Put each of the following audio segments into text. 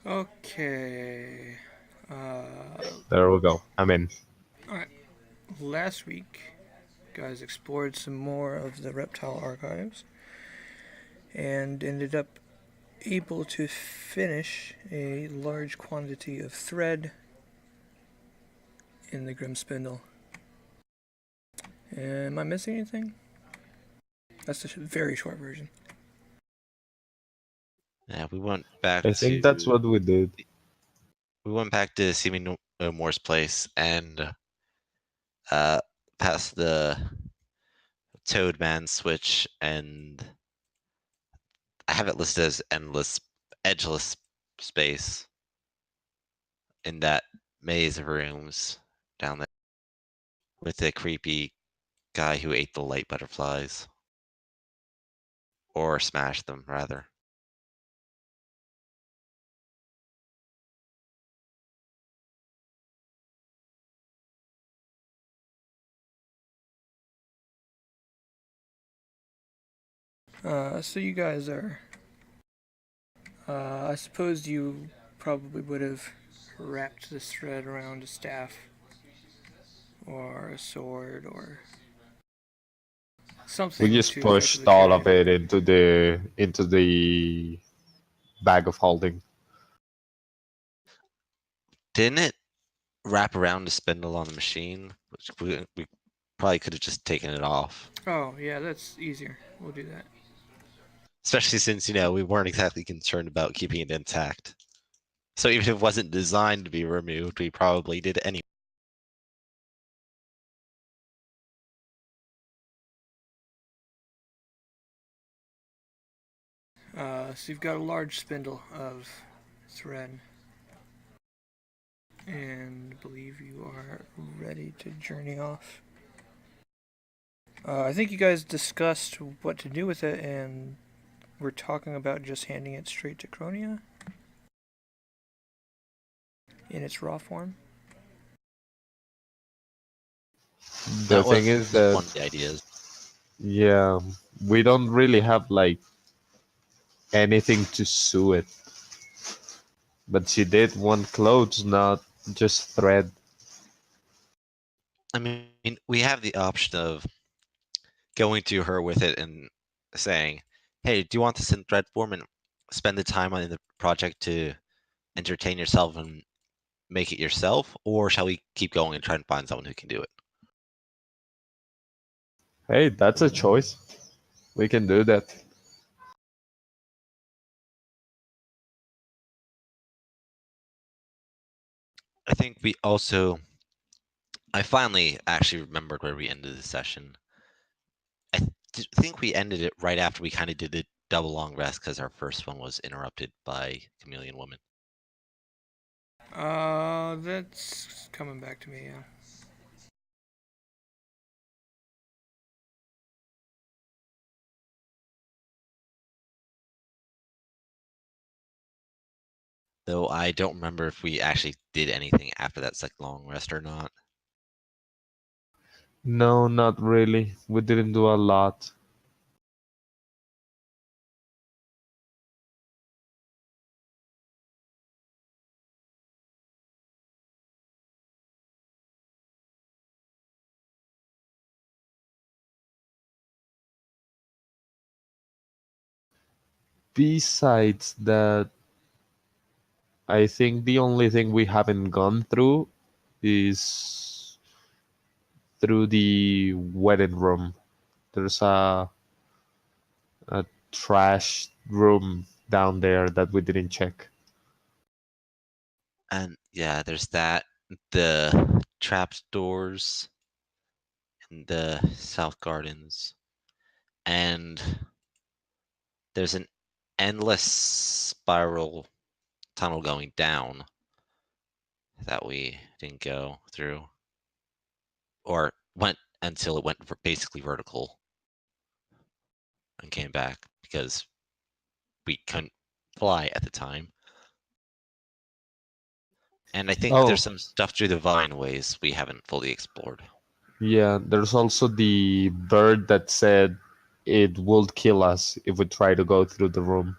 Okay. There we go. I'm in. Alright. Last week, guys explored some more of the reptile archives and ended up able to finish a large quantity of thread in the Grim Spindle. Am I missing anything? That's the very short version. Yeah, we went back I to think that's what we did. Seeming No More's place and past the Toadman switch, and I have it listed as edgeless space in that maze of rooms down there with the creepy guy who ate the light butterflies. Or smashed them, rather. So you guys are. I suppose you probably would have wrapped this thread around a staff or a sword or We something just to effectively pushed all carry of it. it into the bag of holding. Didn't it wrap around the spindle on the machine? Which we probably could have just taken it off. Oh, yeah, that's easier. We'll do that. Especially since, we weren't exactly concerned about keeping it intact. So even if it wasn't designed to be removed, we probably did it anyway. So you've got a large spindle of thread. And I believe you are ready to journey off. I think you guys discussed what to do with it, and we're talking about just handing it straight to Cronia in its raw form. The That thing was is that, one of the ideas. yeah, we don't really have like anything to sew it. But she did want clothes, not just thread. I mean, we have the option of going to her with it and saying, hey, do you want this in thread form, and spend the time on the project to entertain yourself and make it yourself, or shall we keep going and try and find someone who can do it? Hey, that's a choice. We can do that. I think I finally actually remembered where we ended the session. I think we ended it right after we kind of did the double long rest because our first one was interrupted by Chameleon Woman. That's coming back to me, yeah. Though I don't remember if we actually did anything after that second long rest or not. No, not really. We didn't do a lot. Besides that, I think the only thing we haven't gone through is through the wedding room. There's a trash room down there that we didn't check. And yeah, there's that. The trap doors in the South Gardens. And there's an endless spiral tunnel going down that we didn't go through. Or went until it went basically vertical and came back because we couldn't fly at the time. And I think Oh, there's some stuff through the vine ways we haven't fully explored. yeah, there's also the bird that said it would kill us if we try to go through the room.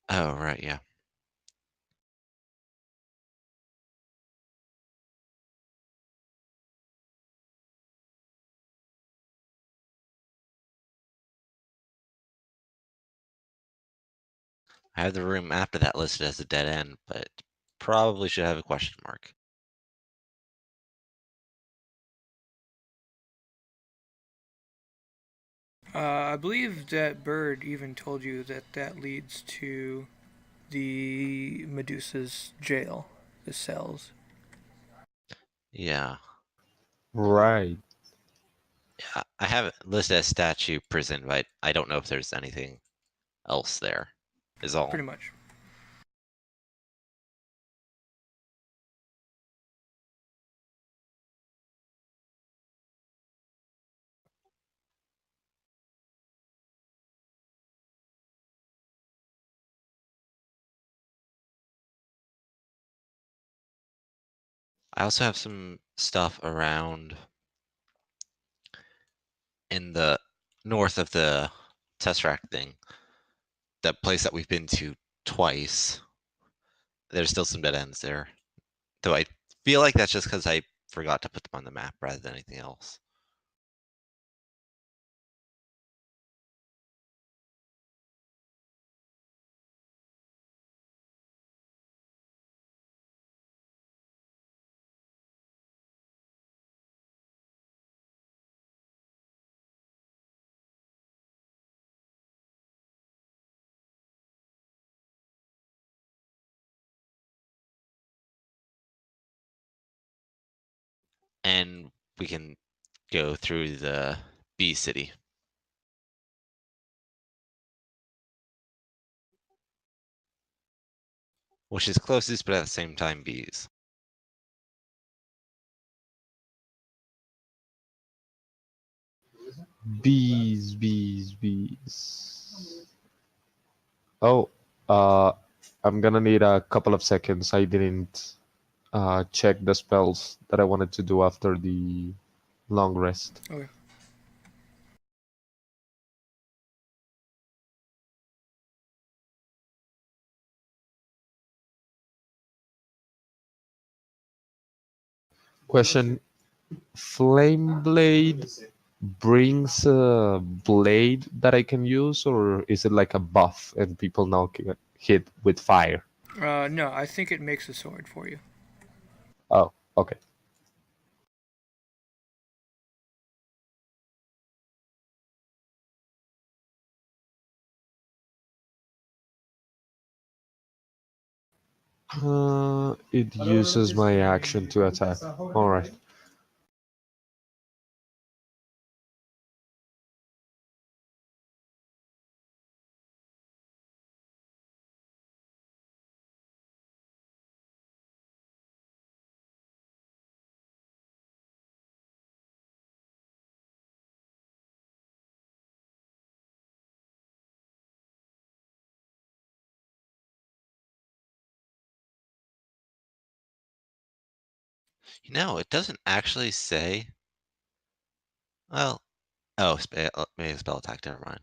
Oh, right, yeah. I have the room after that listed as a dead end, but probably should have a question mark. I believe that bird even told you that that leads to the Medusa's jail, the cells. Yeah. Right. Yeah, I have it listed as statue prison, but I don't know if there's anything else there, is all. Pretty much. I also have some stuff around in the north of the Tesseract thing. That place that we've been to twice. There's still some dead ends there. Though I feel like that's just because I forgot to put them on the map rather than anything else. And we can go through the B city. Which is closest, but at the same time B's. Bees. Oh, uh, I'm gonna need a couple of seconds. I didn't check the spells that I wanted to do after the long rest. Okay. Question: Flame Blade brings a blade that I can use, or is it like a buff and people now can hit with fire? No, I think it makes a sword for you. Oh, okay. It uses my action to attack. All right. You know, it doesn't actually say. Well, oh, maybe spell attack. Never mind.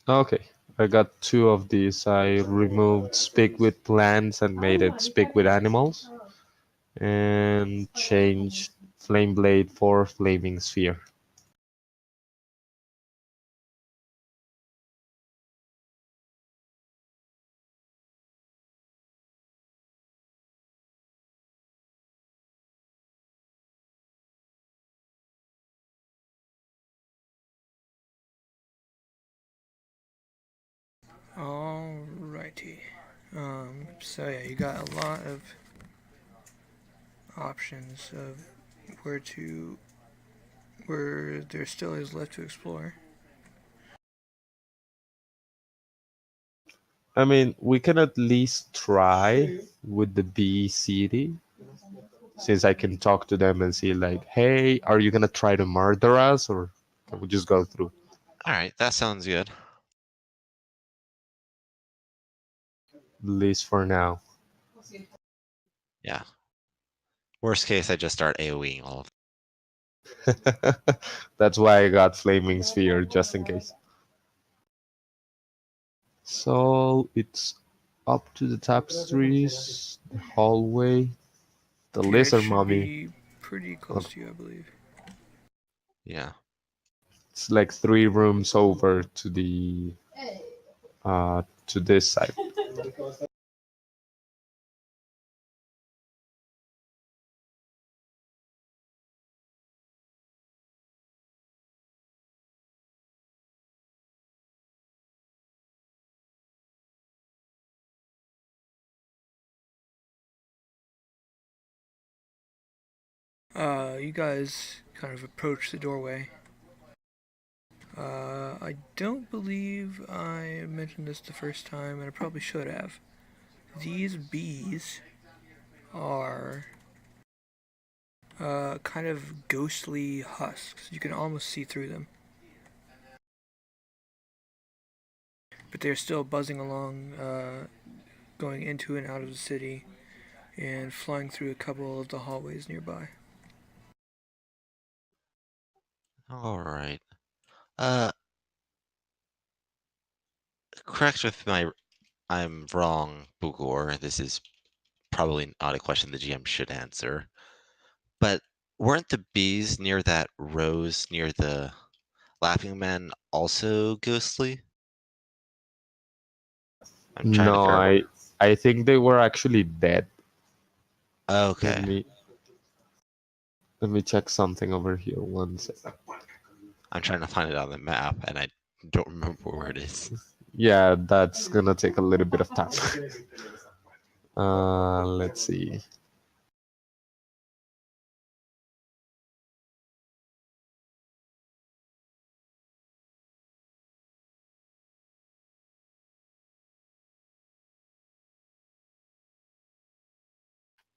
Okay. I got two of these. I removed speak with plants and made it speak with animals, and changed Flame Blade for Flaming Sphere. Alrighty. So yeah, you got a lot of options of where there still is left to explore. I mean, we can at least try with the B city, since I can talk to them and see, like, hey, are you gonna try to murder us, or can we just go through? All right, that sounds good. At least for now. Yeah. Worst case, I just start AoEing all of That's why I got Flaming Sphere, just in case. So it's up to the tapestries, the hallway, the Yeah, it lizard should mummy. be pretty close to you, I believe. Yeah. It's like 3 rooms over to this side. You guys kind of approach the doorway. I don't believe I mentioned this the first time, and I probably should have. These bees are kind of ghostly husks. You can almost see through them. But they're still buzzing along, going into and out of the city, and flying through a couple of the hallways nearby. All right. Correct if I'm wrong, Bugor. This is probably not a question the GM should answer. But weren't the bees near that rose near the Laughing Man also ghostly? I'm trying to No, figure out. I think they were actually dead. Let Okay. me check something over here. One second. I'm trying to find it on the map and I don't remember where it is. Yeah, that's gonna take a little bit of time. Let's see.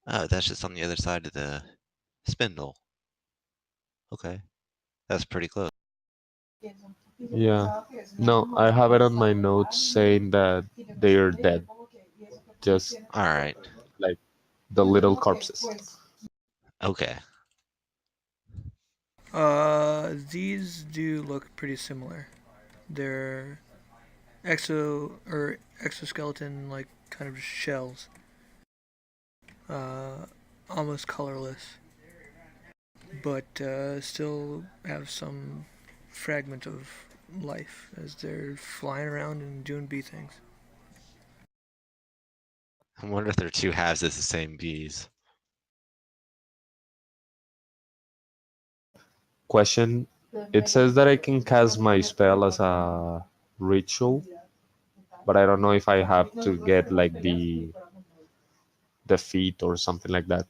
Oh, that's just on the other side of the spindle. Okay. That's pretty close. Yeah. No, I have it on my notes saying that they are dead. Just Alright. like the little corpses. Okay. These do look pretty similar. They're exoskeleton like kind of shells. Almost colorless, but still have some fragment of life as they're flying around and doing bee things. I wonder if they're two halves of the same bees. Question. It says that I can cast my spell as a ritual, but I don't know if I have to get like the feat or something like that.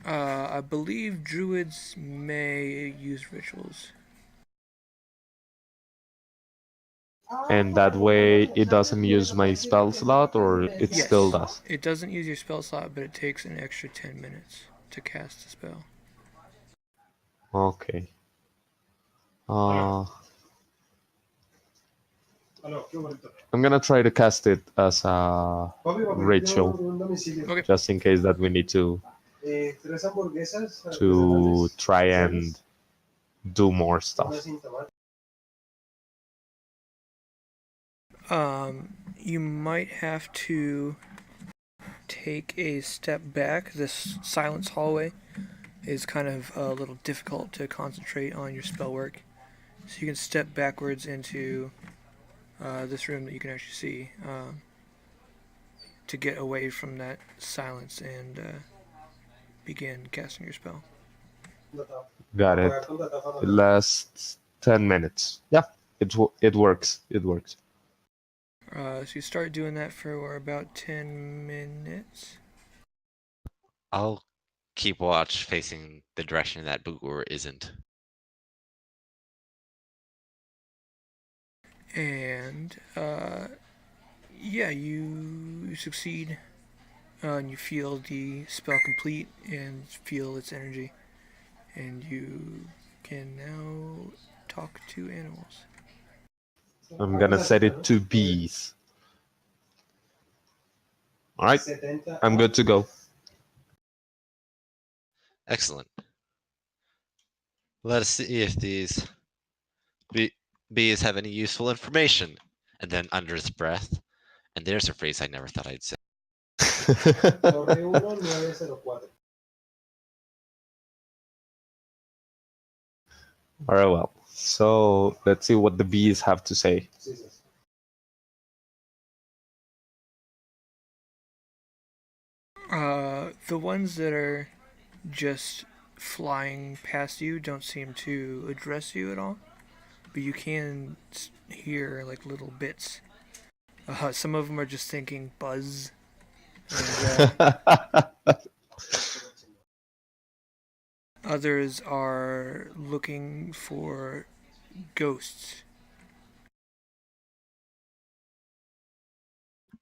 I believe druids may use rituals. And that way it doesn't use my spell slot, or it Yes, still does. it doesn't use your spell slot, but it takes an extra 10 minutes to cast the spell. Okay. I'm gonna try to cast it as a ritual, Okay. just in case that we need to try and do more stuff. You might have to take a step back. This silence hallway is kind of a little difficult to concentrate on your spell work. So you can step backwards into this room that you can actually see to get away from that silence and begin casting your spell. Got it. It lasts 10 minutes. Yeah, it works. It works. So you start doing that for about 10 minutes. I'll keep watch facing the direction that Boogur isn't. And yeah, you succeed, and you feel the spell complete and feel its energy, and you can now talk to animals. I'm gonna set it to bees. All right, I'm good to go. Excellent. Let us see if these bees have any useful information. And then under his breath, and there's a phrase I never thought I'd say. All right, well, so let's see what the bees have to say. The ones that are just flying past you don't seem to address you at all, but you can hear like little bits. Some of them are just thinking buzz, and others are looking for ghosts.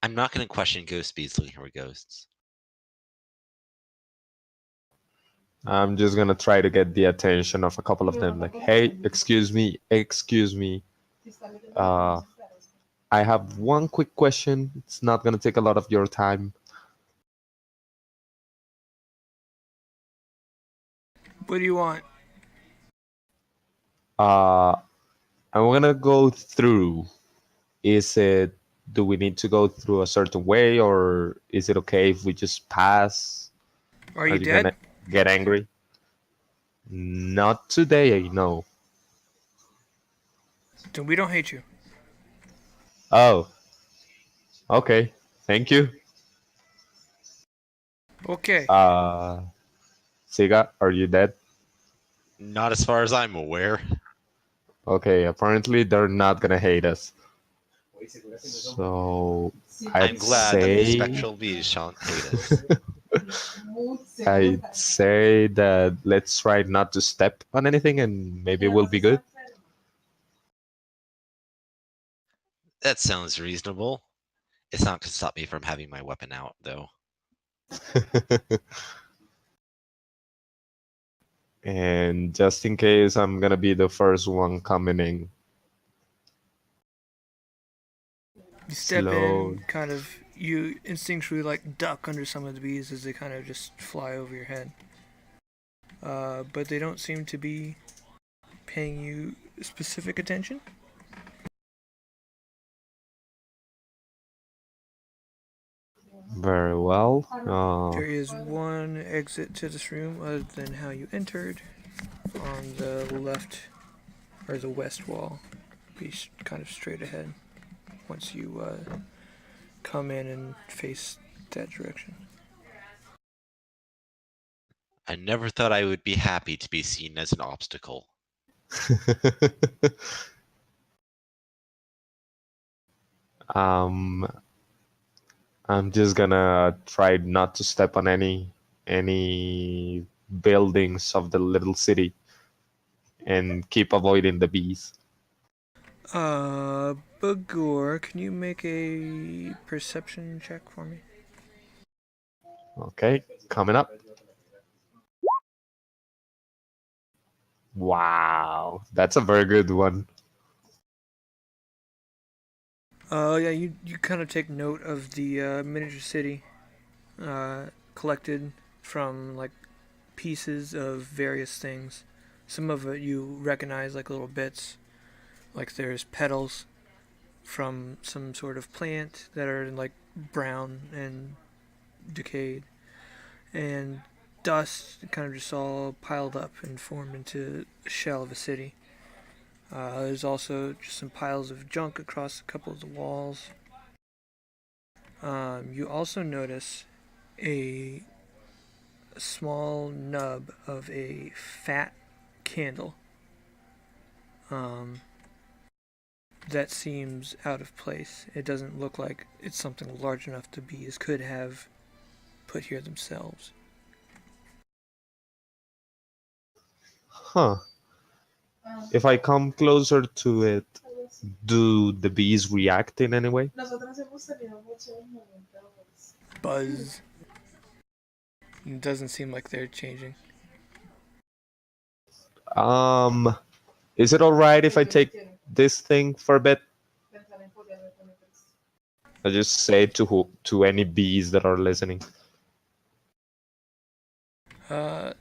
I'm not going to question ghost bees looking for ghosts. I'm just gonna try to get the attention of a couple of them. Like, hey, excuse me. Uh, I have one quick question. It's not gonna take a lot of your time. What do you want? I'm gonna go through. Do we need to go through a certain way, or is it okay if we just pass? Are you you dead? gonna get angry? Not today, no. Then we don't hate you. Oh, okay. Thank you. Okay. Siga, are you dead? Not as far as I'm aware. Okay, apparently they're not gonna hate us. So I'm glad that the spectral bees shan't hate us. I'd say that let's try not to step on anything and maybe we'll be good. That sounds reasonable. It's not going to stop me from having my weapon out, though. And just in case, I'm gonna be the first one coming in. You step Slow. in, kind of, you instinctually like duck under some of the bees as they kind of just fly over your head. But they don't seem to be paying you specific attention. Very well. There is one exit to this room other than how you entered on the left or the west wall. Be kind of straight ahead once you come in and face that direction. I never thought I would be happy to be seen as an obstacle. I'm just gonna try not to step on any buildings of the little city and keep avoiding the bees. Bagor, can you make a perception check for me? Okay, coming up. Wow, that's a very good one. Yeah, you kind of take note of the miniature city collected from like pieces of various things. Some of it you recognize like little bits, like there's petals from some sort of plant that are like brown and decayed, and dust kind of just all piled up and formed into a shell of a city. There's also just some piles of junk across a couple of the walls. You also notice a small nub of a fat candle that seems out of place. It doesn't look like it's something large enough the bees could have put here themselves. Huh. If I come closer to it, do the bees react in any way? Buzz. It doesn't seem like they're changing. Is it alright if I take this thing for a bit? I just say to any bees that are listening.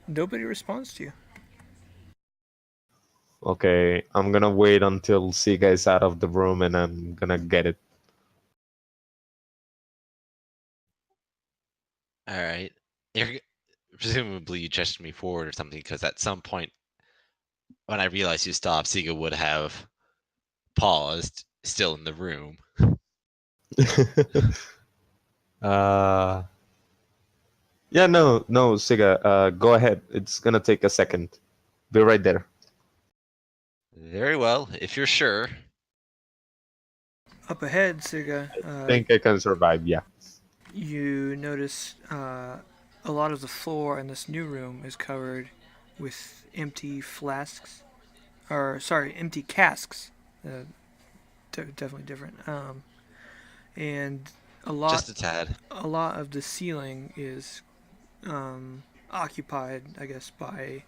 Nobody responds to you. Okay, I'm gonna wait until Siga is out of the room and I'm gonna get it. All right. Presumably you gestured me forward or something, because at some point when I realized you stopped, Siga would have paused, still in the room. Yeah, no, Siga, go ahead. It's gonna take a second. Be right there. Very well, if you're sure. Up ahead, Siga, I think I can survive, yeah. you notice a lot of the floor in this new room is covered with empty flasks, or sorry, empty casks. Definitely different. And Just a tad. a lot of the ceiling is occupied, I guess, by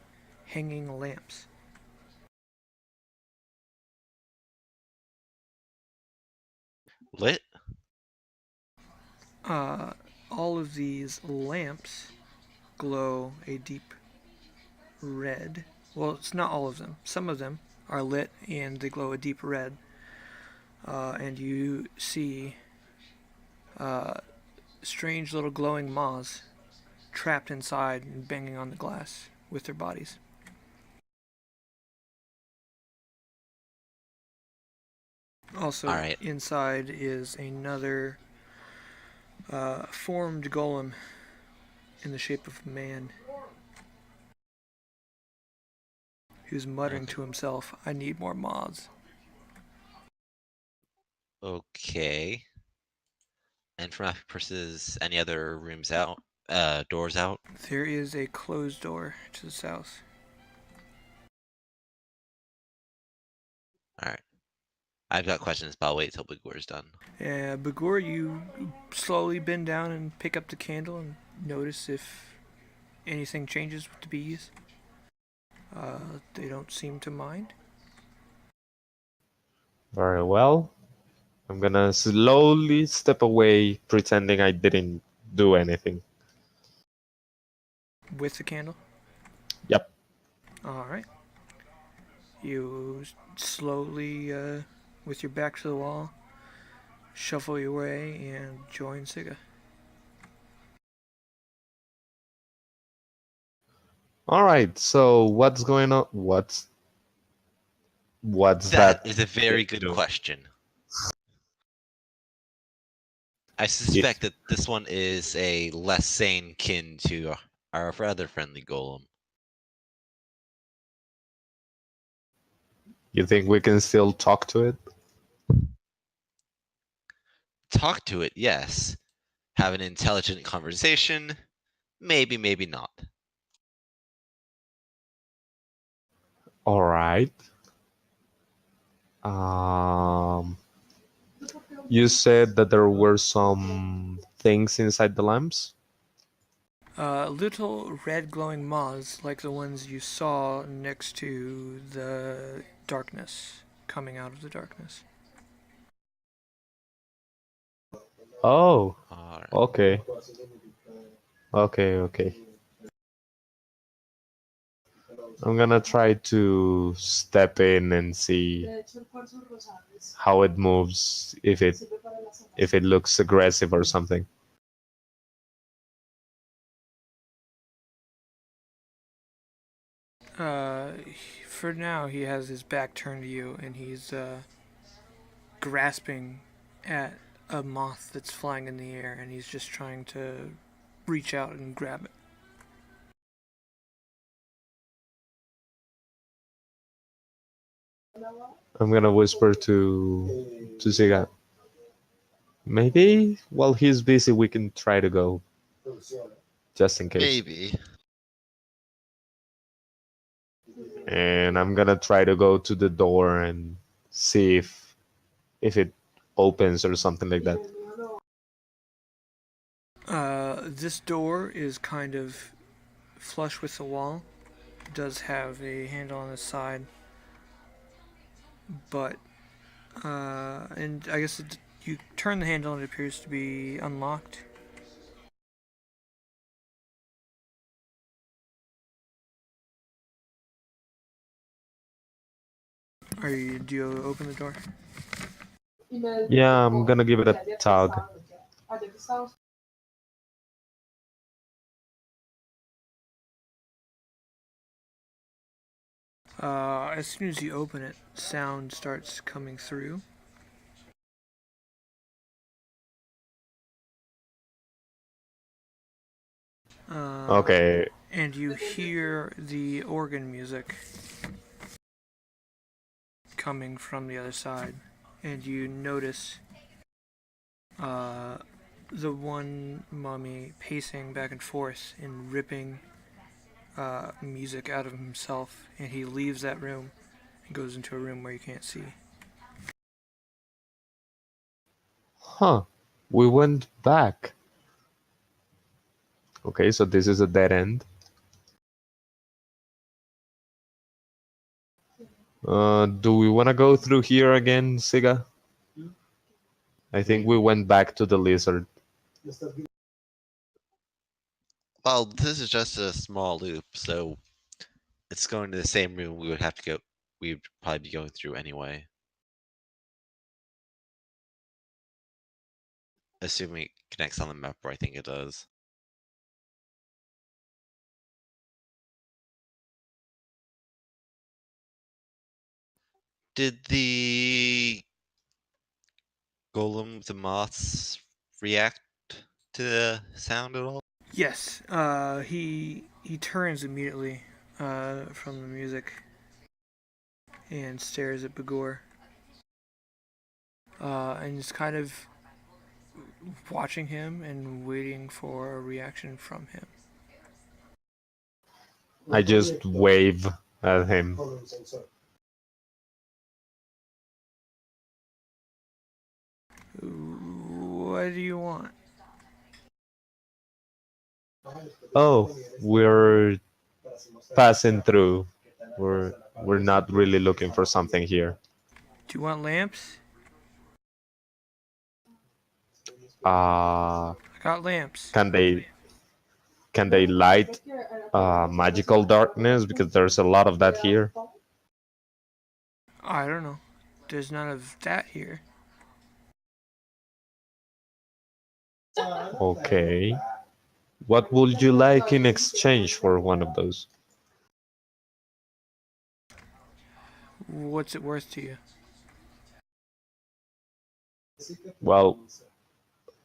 hanging lamps. Lit? All of these lamps glow a deep red. Well, it's not all of them. Some of them are lit and they glow a deep red. And you see strange little glowing moths trapped inside and banging on the glass with their bodies. Also, All right. inside is another formed golem in the shape of a man who's muttering to himself, "I need more moths." Okay. And from versus any other rooms out, doors out? There is a closed door to the south. All right. I've got questions, but I'll wait till Bigor's done. Bagor, you slowly bend down and pick up the candle and notice if anything changes with the bees. They don't seem to mind. Very well. I'm gonna slowly step away, pretending I didn't do anything. With the candle? Yep. Alright. You slowly, with your back to the wall, shuffle your way and join Siga. Alright, so what's going on? What's That that? is a very good question. I suspect that this one is a less sane kin to our rather friendly golem. You think we can still talk to it? Talk to it, yes. Have an intelligent conversation, maybe, maybe not. Alright. You said that there were some things inside the lamps? Little red glowing moths like the ones you saw next to the darkness, coming out of the darkness. Oh, Alright. okay. Okay. I'm gonna try to step in and see how it moves, if it looks aggressive or something. For now, he has his back turned to you and he's grasping at a moth that's flying in the air and he's just trying to reach out and grab it. I'm gonna whisper to Siga. Maybe while he's busy, we can try to go, just in case. Maybe. and I'm gonna try to go to the door and see if it opens or something like that. This door is kind of flush with the wall. It does have a handle on the side, but and I guess you turn the handle and it appears to be unlocked. Do you open the door? Yeah, I'm gonna give it a tug. As soon as you open it, sound starts coming through. Okay. And you hear the organ music coming from the other side, and you notice the one mummy pacing back and forth and ripping music out of himself, and he leaves that room and goes into a room where you can't see. Huh. We went back. Okay, so this is a dead end. Do we want to go through here again, Siga? I think we went back to the lizard. Well, this is just a small loop, so it's going to the same room we would have to go. We'd probably be going through anyway. Assuming it connects on the map where I think it does. Did the golem, the moths, react to the sound at all? Yes, he turns immediately from the music and stares at Bagor. And is kind of watching him and waiting for a reaction from him. I just wave at him. What do you want? Oh, we're passing through. We're not really looking for something here. Do you want lamps? I got lamps. Can they light magical darkness? Because there's a lot of that here. I don't know. There's none of that here. Okay. What would you like in exchange for one of those? What's it worth to you? Well,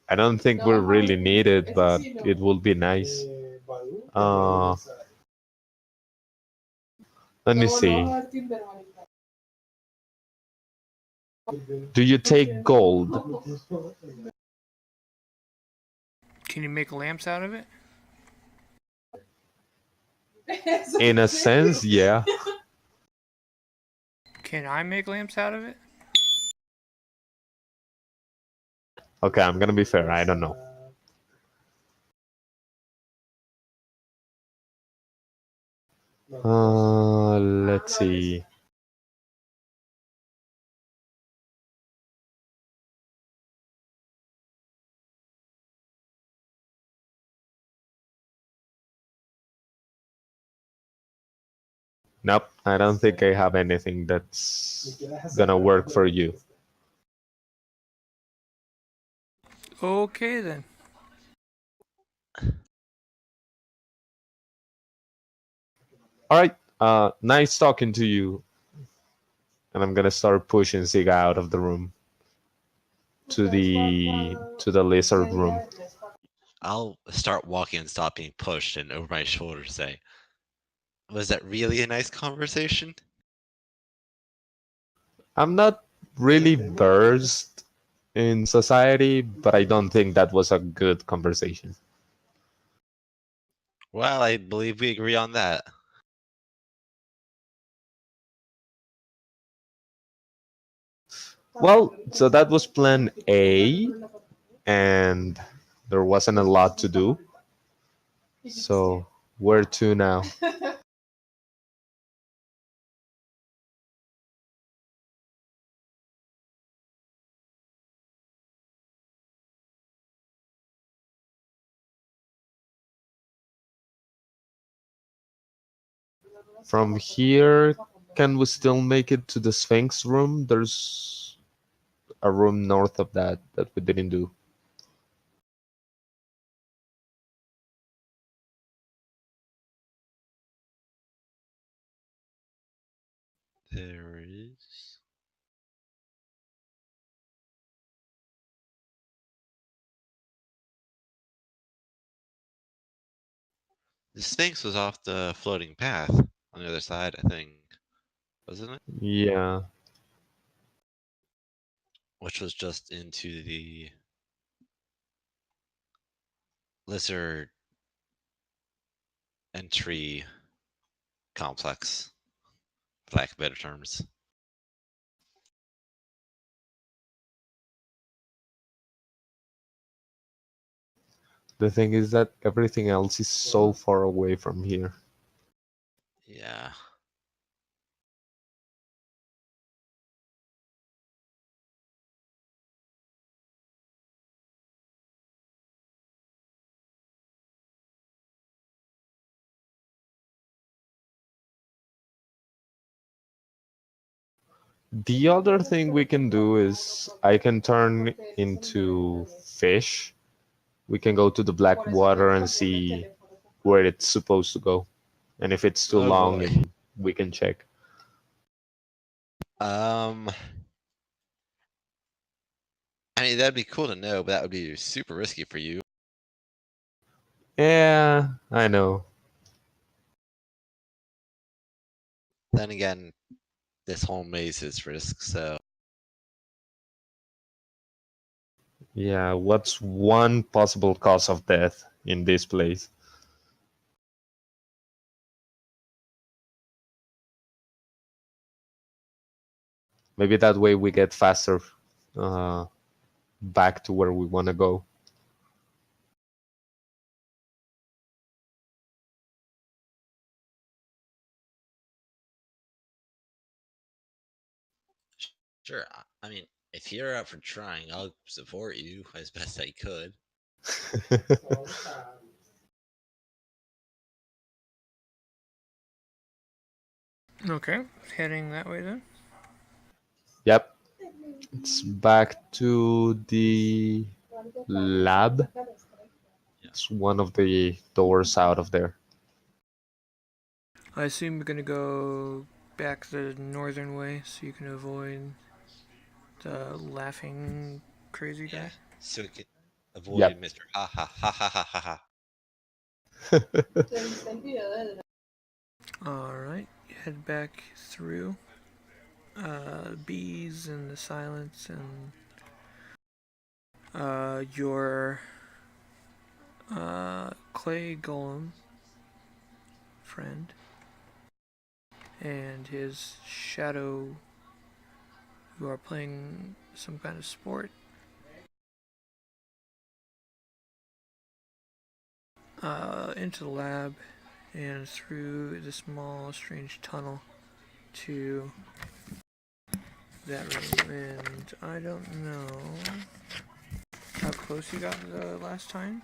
I don't think we really need it, but it would be nice. Let me see. Do you take gold? Can you make lamps out of it? In a sense, yeah. Can I make lamps out of it? Okay, I'm gonna be fair. I don't know. Let's see. Nope, I don't think I have anything that's gonna work for you. Okay then. All right. Nice talking to you. And I'm gonna start pushing Siga out of the room to the lizard room. I'll start walking and stop being pushed and over my shoulder say, was that really a nice conversation? I'm not really versed in society, but I don't think that was a good conversation. Well, I believe we agree on that. Well, so that was plan A, and there wasn't a lot to do. So where to now? From here, can we still make it to the Sphinx room? There's a room north of that we didn't do. There is. The Sphinx was off the floating path on the other side, I think. Wasn't it? Yeah. Which was just into the lizard entry complex, for lack of better terms. The thing is that everything else is so far away from here. Yeah. The other thing we can do is I can turn into fish. We can go to the black water and see where it's supposed to go. And if it's too Oh long, boy. and we can check. I mean, that'd be cool to know, but that would be super risky for you. Yeah, I know. Then again, this whole maze is risk, so Yeah, what's one possible cause of death in this place? Maybe that way we get faster uh, back to where we want to go. sure. I mean, if you're up for trying, I'll support you as best I could. Okay, heading that way then. Yep. It's back to the lab. It's one of the doors out of there. I assume we're gonna go back the northern way so you can avoid the laughing crazy guy. Yeah. So we can avoid Yep. Mr. Ha ha ha ha ha ha ha. Alright, head back through. Bees and the silence and your clay golem friend and his shadow who are playing some kind of sport. Into the lab and through the small strange tunnel to that room. And I don't know how close you got the last time.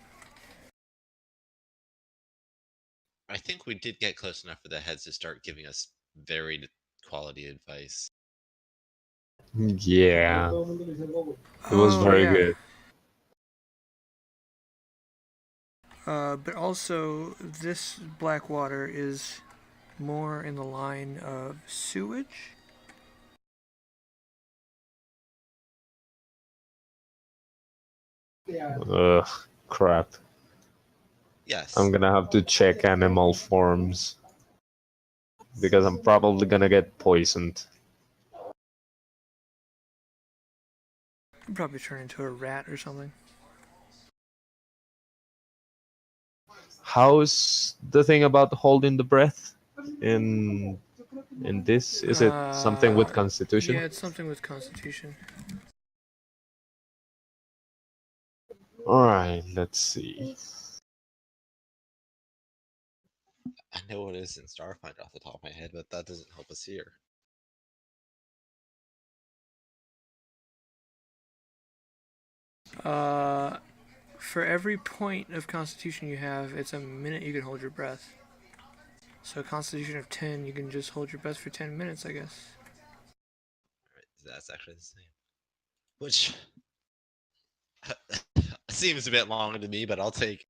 I think we did get close enough for the heads to start giving us varied quality advice. Yeah. It was Oh very yeah. good. But also this black water is more in the line of sewage. Ugh, crap. Yes. I'm gonna have to check animal forms because I'm probably gonna get poisoned. You'd probably turn into a rat or something. How's the thing about holding the breath in And this, is it something with Constitution? Yeah, it's something with Constitution. Alright, let's see. I know what it is in Starfinder off the top of my head, but that doesn't help us here. For every point of Constitution you have, it's a minute you can hold your breath. So Constitution of 10, you can just hold your breath for 10 minutes, I guess. Alright, that's actually the same. Which seems a bit long to me, but I'll take.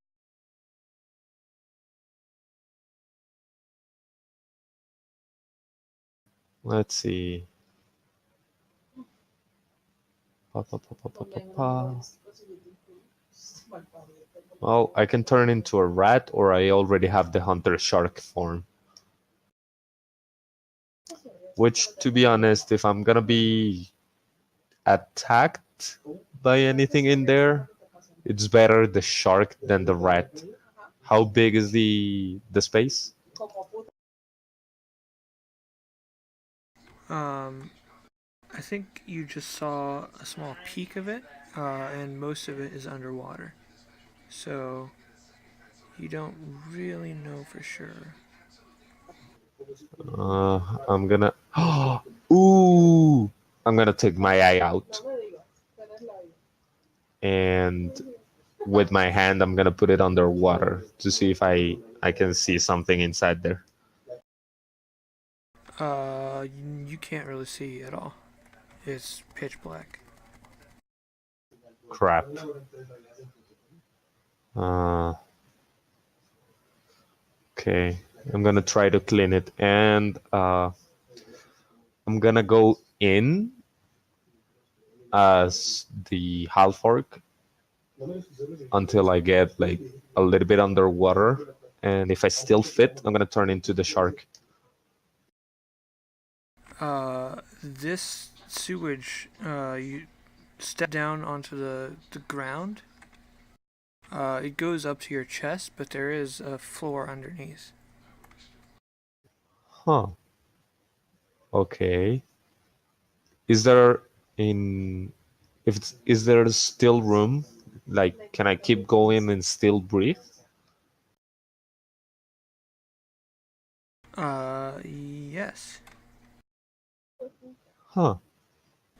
Let's see. Well, I can turn into a rat, or I already have the hunter shark form. Which, to be honest, if I'm gonna be attacked by anything in there, it's better the shark than the rat. How big is the space? I think you just saw a small peek of it, and most of it is underwater. So you don't really know for sure. I'm gonna. Ooh! I'm gonna take my eye out, and with my hand, I'm gonna put it underwater to see if I can see something inside there. You can't really see at all. It's pitch black. Crap. Okay, I'm gonna try to clean it, and I'm gonna go in as the half orc until I get like a little bit underwater, and if I still fit, I'm gonna turn into the shark. This sewage, you step down onto the ground. It goes up to your chest, but there is a floor underneath. Huh. Okay. Is there in if it's, is there still room? Like, can I keep going and still breathe? Yes. Huh.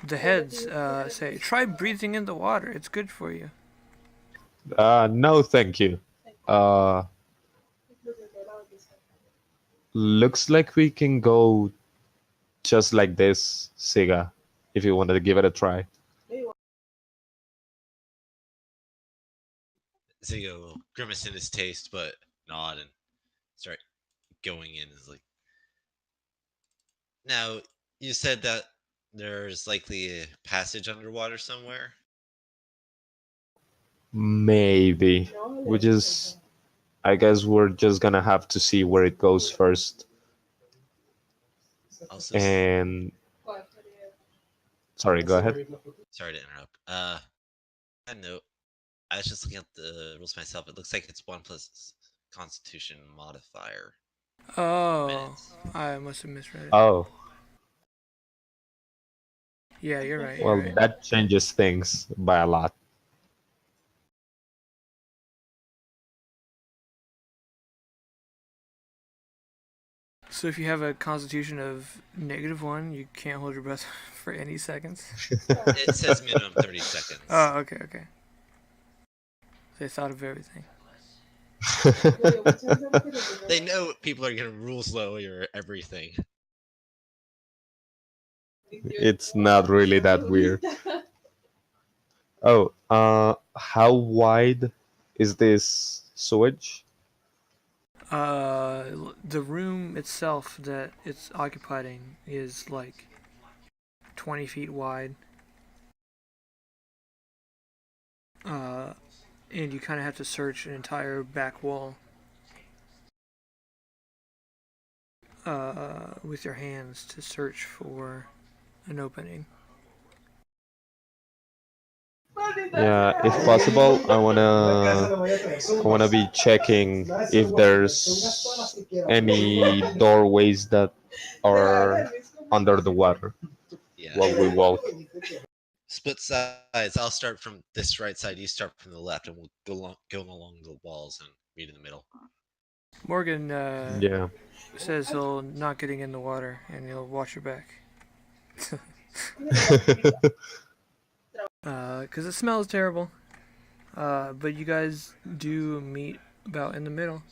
The heads say, try breathing in the water. It's good for you. No, thank you. Looks like we can go just like this, Siga, if you wanted to give it a try. Zigo will grimace in his taste, but nod and start going in. Is like, now you said that there's likely a passage underwater somewhere. Maybe. I guess we're just gonna have to see where it goes first. Also, And sorry, go ahead. sorry to interrupt. I note. I was just looking at the rules myself. It looks like it's 1 plus Constitution modifier. Oh, Minutes. I must have misread it. Oh, Yeah, you're right. well, You're right. that changes things by a lot. So if you have a constitution of -1, you can't hold your breath for any seconds. It says minimum 30 seconds. Oh, okay. They thought of everything. They know people are gonna rules lower everything. It's not really that weird. Oh, how wide is this sewage? The room itself that it's occupying is like 20 feet wide. And you kind of have to search an entire back wall with your hands to search for an opening. Yeah, if possible, I wanna be checking if there's any doorways that are under the water Yeah. while we walk. Split sides. I'll start from this right side. You start from the left, and we'll go along the walls and meet in the middle. Morgan Yeah. says he'll not getting in the water and he'll watch your back. Because it smells terrible. But you guys do meet about in the middle,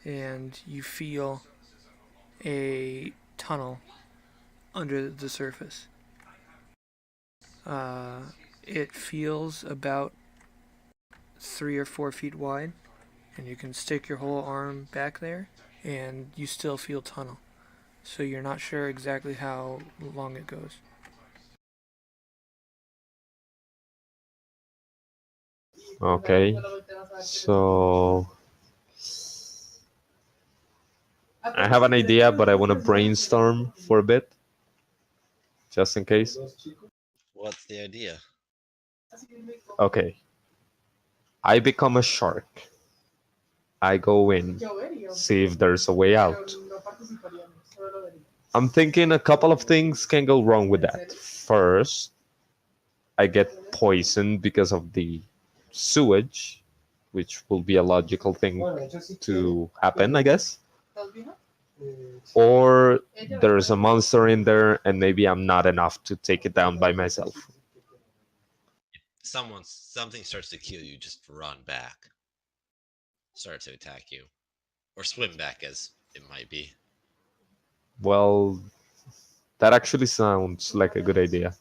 and you feel a tunnel under the surface. It feels about 3 or 4 feet wide, and you can stick your whole arm back there, and you still feel tunnel. So you're not sure exactly how long it goes. Okay. So I have an idea, but I want to brainstorm for a bit, just in case. What's the idea? Okay. I become a shark. I go in, see if there's a way out. I'm thinking a couple of things can go wrong with that. First, I get poisoned because of the sewage, which will be a logical thing to happen, I guess. Or there's a monster in there and maybe I'm not enough to take it down by myself. Something starts to kill you, just run back. Start to attack you. Or swim back, as it might be. Well, that actually sounds like a good idea.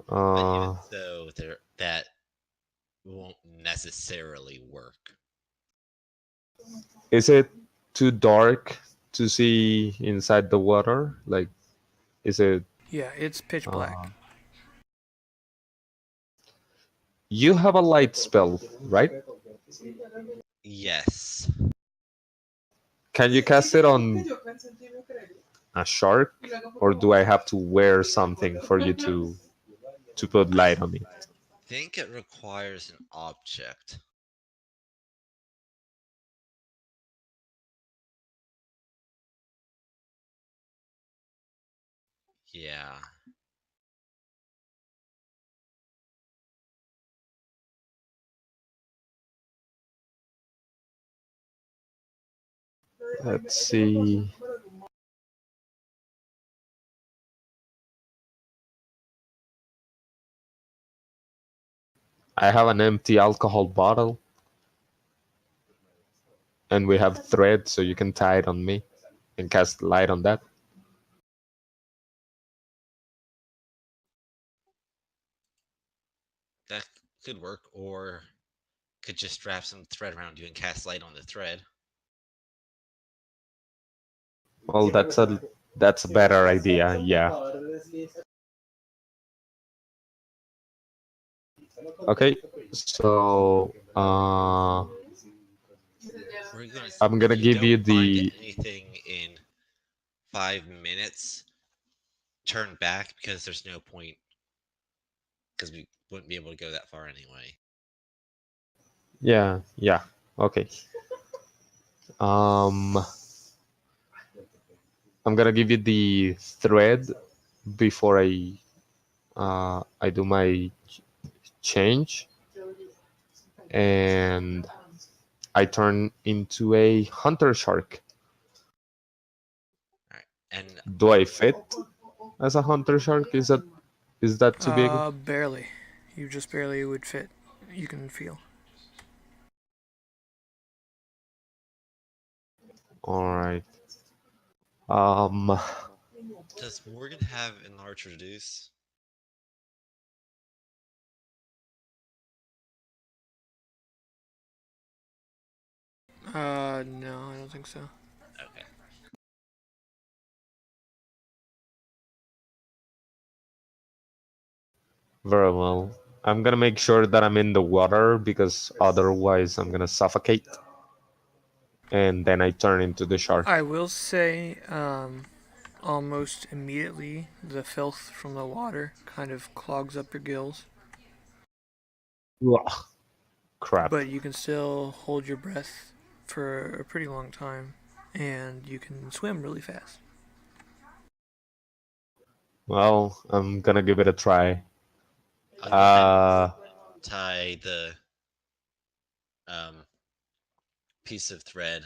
But even though that won't necessarily work. Is it too dark to see inside the water? Like, is it? Yeah, it's pitch black. You have a light spell, right? Yes. Can you cast it on a shark, or do I have to wear something for you to put light on it? I think it requires an object. Yeah. Let's see. I have an empty alcohol bottle. And we have thread, so you can tie it on me and cast light on that. That could work, or could just strap some thread around you and cast light on the thread. Well, that's a better idea, yeah. Okay, so I'm gonna give you the anything in 5 minutes. Turn back, because there's no point, because we wouldn't be able to go that far anyway. yeah, okay. I'm gonna give you the thread before I do my change, and I turn into a hunter shark. All right. And do I fit as a hunter shark? Is that too big? Barely. You just barely would fit. You can feel. All right. Does Morgan have enlarge reduce? No, I don't think so. Okay. Very well. I'm gonna make sure that I'm in the water because otherwise I'm gonna suffocate. And then I turn into the shark. I will say, almost immediately, the filth from the water kind of clogs up your gills. Ugh, crap. But you can still hold your breath for a pretty long time, and you can swim really fast. Well, I'm gonna give it a try. I'll go ahead and Uh, tie the piece of thread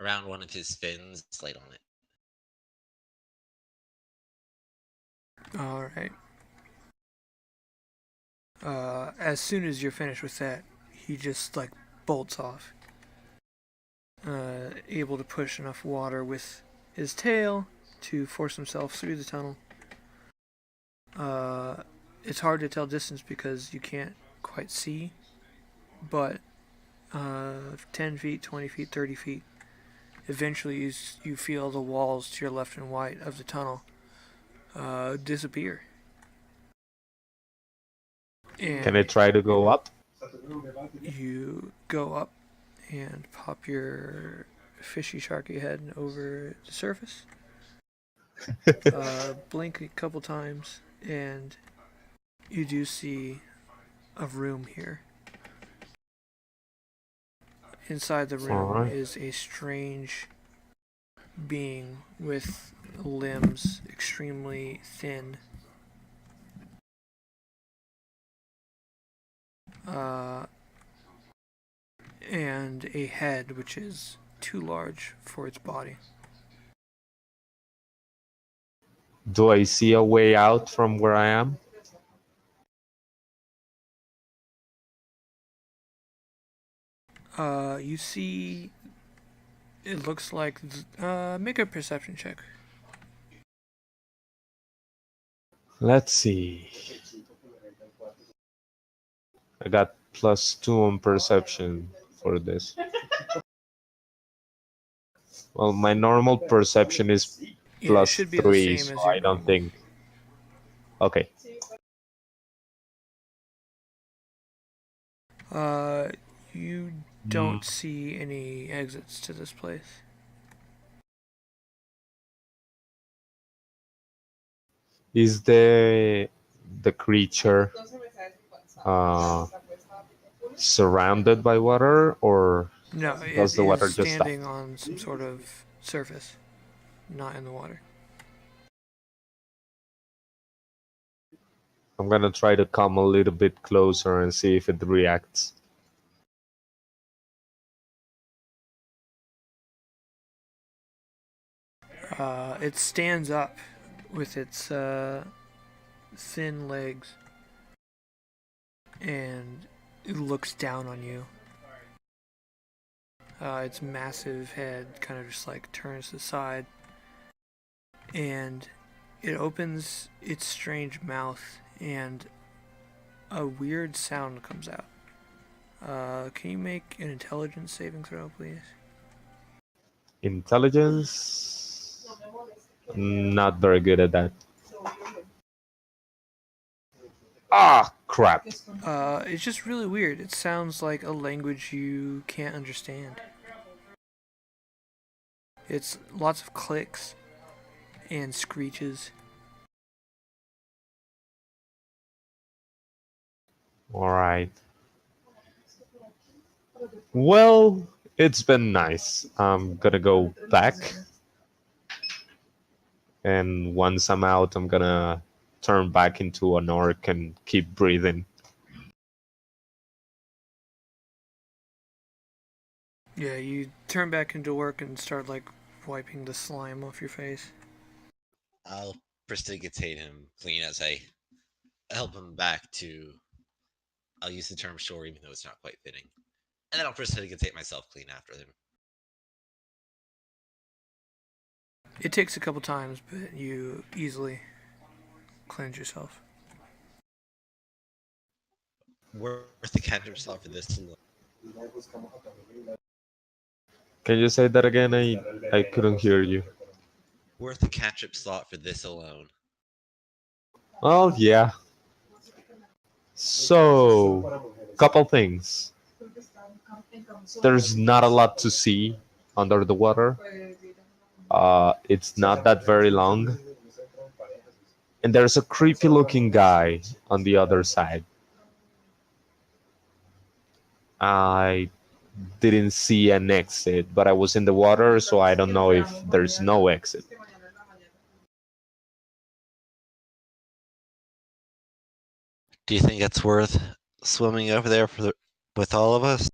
around one of his fins, light on it. All right. As soon as you're finished with that, he just like bolts off. Able to push enough water with his tail to force himself through the tunnel. It's hard to tell distance because you can't quite see, but 10 feet, 20 feet, 30 feet, eventually you feel the walls to your left and right of the tunnel disappear. can I And try to go up? you go up and pop your fishy sharky head over the surface. Blink a couple times, and you do see a room here. Inside the room Alright. is a strange being with limbs extremely thin. And a head which is too large for its body. Do I see a way out from where I am? You see, it looks like, make a perception check. Let's see. I got +2 on perception for this. Well, my normal perception is Yeah, it should be the +3, same so as your I don't normal. think. Okay. You don't see any exits to this place. Is the creature surrounded by water, or No, does it the is water just stop? standing on some sort of surface, not in the water. I'm gonna try to come a little bit closer and see if it reacts. It stands up with its thin legs and it looks down on you. Its massive head kind of just like turns to the side and it opens its strange mouth and a weird sound comes out. Can you make an intelligence saving throw, please? Intelligence? Not very good at that. Ah, crap. It's just really weird. It sounds like a language you can't understand. It's lots of clicks and screeches. All right. Well, it's been nice. I'm gonna go back. And once I'm out, I'm gonna turn back into an orc and keep breathing. Yeah, you turn back into work and start like wiping the slime off your face. I'll prestigitate him clean as I help him back to. I'll use the term shore, even though it's not quite fitting. And then I'll prestigitate myself clean after him. It takes a couple times, but you easily cleanse yourself. Worth the cantrip slot for this alone. Can you say that again? I couldn't hear you. Worth the cantrip slot for this alone. Oh, yeah. So, couple things. There's not a lot to see under the water. It's not that very long. And there's a creepy looking guy on the other side. I didn't see an exit, but I was in the water, so I don't know if there's no exit. Do you think it's worth swimming over there with all of us?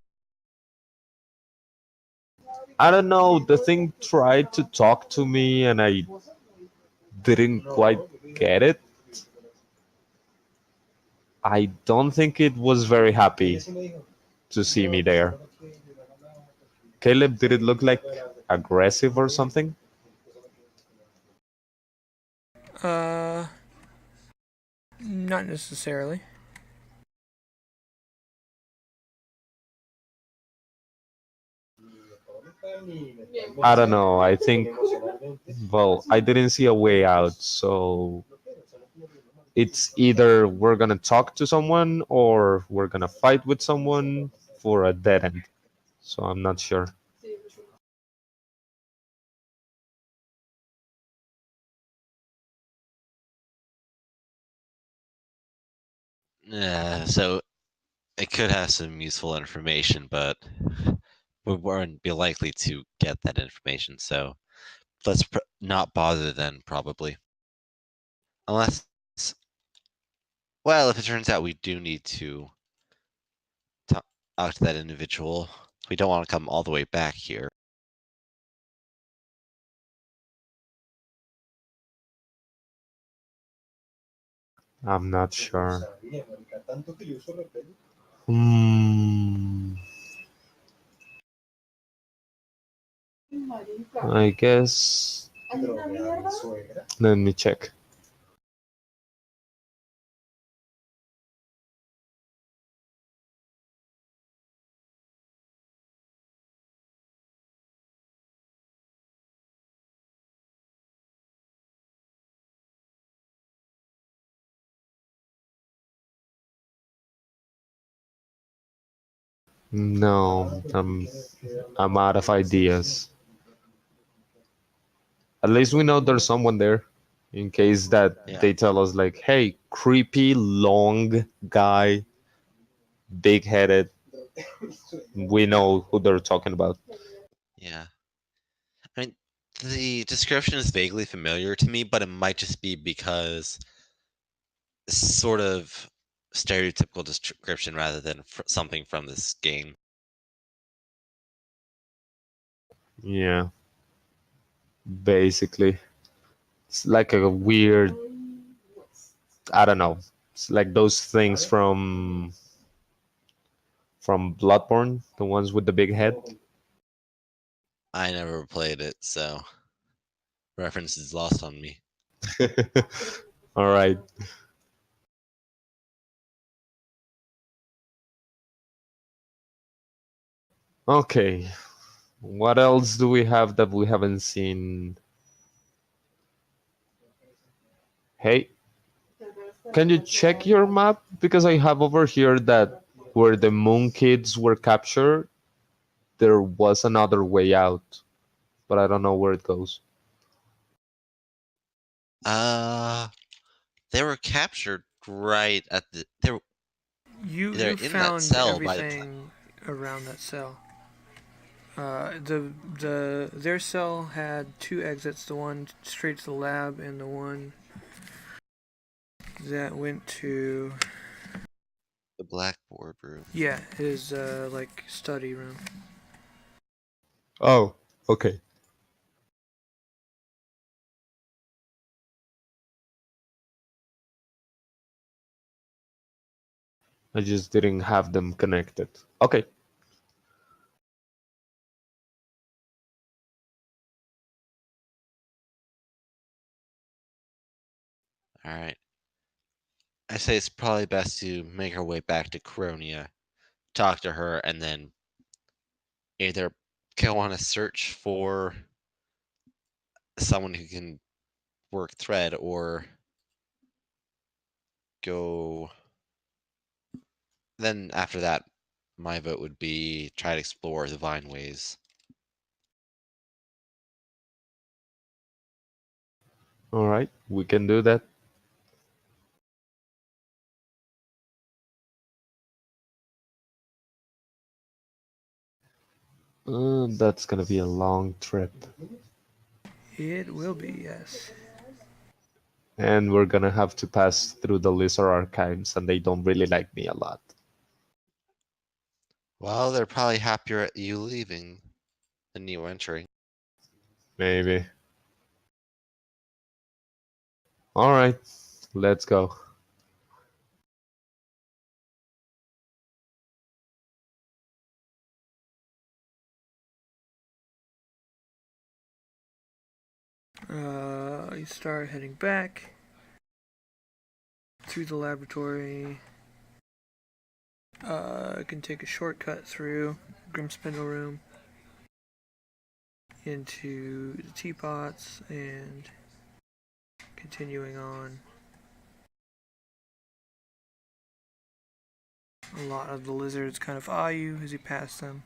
I don't know. The thing tried to talk to me, and I didn't quite get it. I don't think it was very happy to see me there. Caleb, did it look like aggressive or something? Uh, not necessarily. I don't know. I think, well, I didn't see a way out, so it's either we're gonna talk to someone or we're gonna fight with someone for a dead end. So I'm not sure. Yeah, so it could have some useful information, but we wouldn't be likely to get that information. So let's not bother then, probably. Unless, well, if it turns out we do need to talk to that individual, we don't want to come all the way back here. I'm not sure. Hmm. I guess. Let me check. No, I'm out of ideas. At least we know there's someone there, in case that Yeah. they tell us like, "Hey, creepy long guy, big headed." We know who they're talking about. Yeah. I mean, the description is vaguely familiar to me, but it might just be because it's sort of stereotypical description rather than something from this game. Yeah, basically, it's like a weird. I don't know. It's like those things from Bloodborne, the ones with the big head. I never played it, so reference is lost on me. All right. Okay. What else do we have that we haven't seen? Hey, can you check your map? Because I have over here that where the moon kids were captured, there was another way out, but I don't know where it goes. Uh, they were captured right at the. They're You in that found cell by the. everything around that cell. Their cell had two exits. The one straight to the lab, and the one that went to The blackboard room. his like study room. Oh, okay. I just didn't have them connected. Okay. All right. I say it's probably best to make our way back to Cronia, talk to her, and then either go on a search for someone who can work thread or go. Then after that, my vote would be try to explore the Vine Ways. All right. We can do that. That's gonna be a long trip. It will be, yes. And we're gonna have to pass through the lizard archives, and they don't really like me a lot. Well, they're probably happier at you leaving than you entering. Maybe. All right, let's go. You start heading back through the laboratory. Can take a shortcut through Grimspindle Room into the teapots and continuing on. A lot of the lizards kind of eye you as you pass them.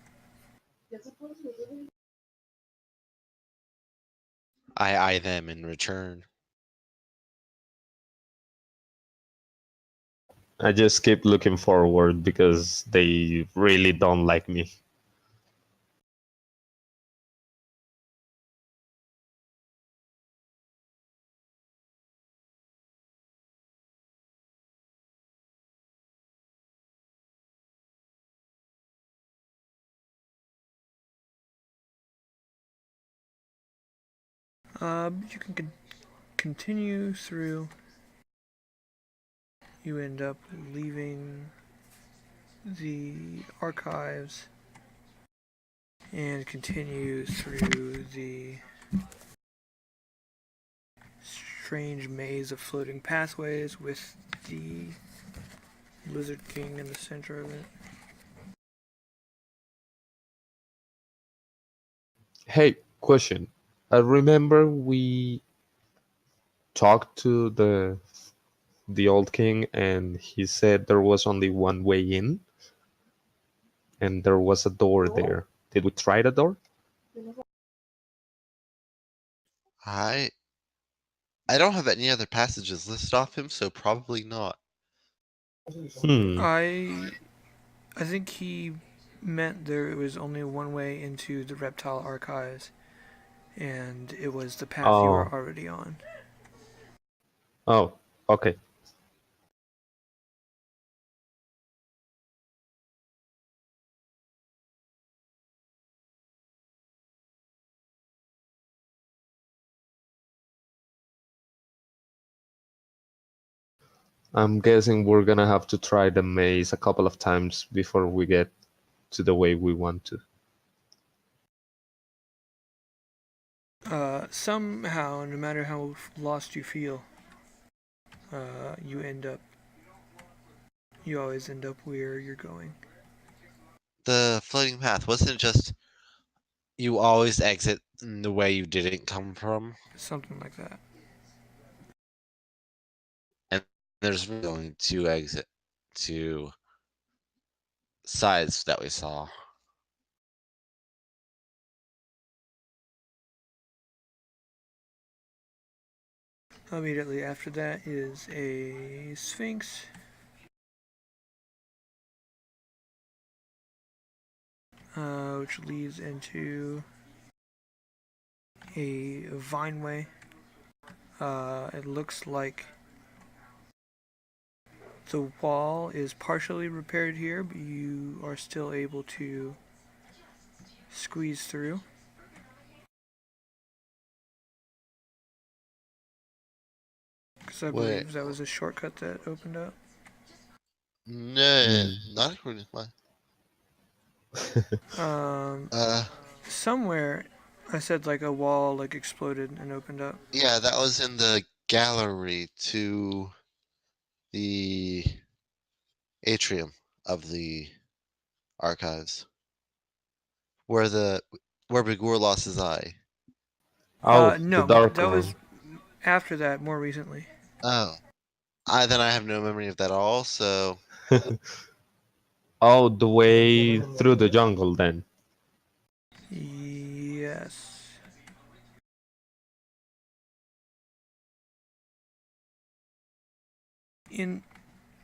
I eye them in return. I just keep looking forward because they really don't like me. You can continue through. You end up leaving the archives and continue through the strange maze of floating pathways with the Lizard King in the center of it. Hey, question. I remember we talked to the old king, and he said there was only one way in, and there was a door there. Did we try the door? I don't have any other passages listed off him, so probably not. I think he meant there was only one way into the reptile archives, and it was the path you were Oh, already on. oh, okay. I'm guessing we're gonna have to try the maze a couple of times before we get to the way we want to. Somehow, no matter how lost you feel, you always end up where you're going. The floating path wasn't it just you always exit in the way you didn't come from, Something like that. and there's really only two sides that we saw. Immediately after that is a sphinx. Which leads into a vineway. It looks like the wall is partially repaired here, but you are still able to squeeze through. Because I Wait, believe that was a shortcut that opened up. no, not according to mine. Um, somewhere I said like a wall like exploded and opened up. Yeah, that was in the gallery to the atrium of the archives, where Bagor lost his eye. Oh, the No, dark that was room. after that, more recently. Oh, I have no memory of that at all. So Oh, the way through the jungle then. Yes.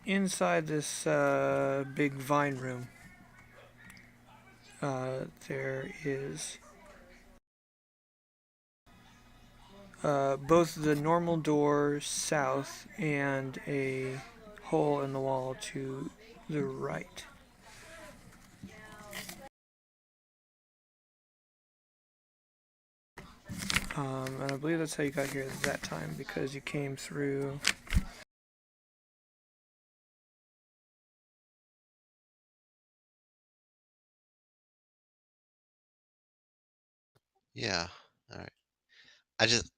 Inside this big vine room, there is both the normal door south and a hole in the wall to the right. And I believe that's how you got here that time, because you came through. Yeah. All right. I just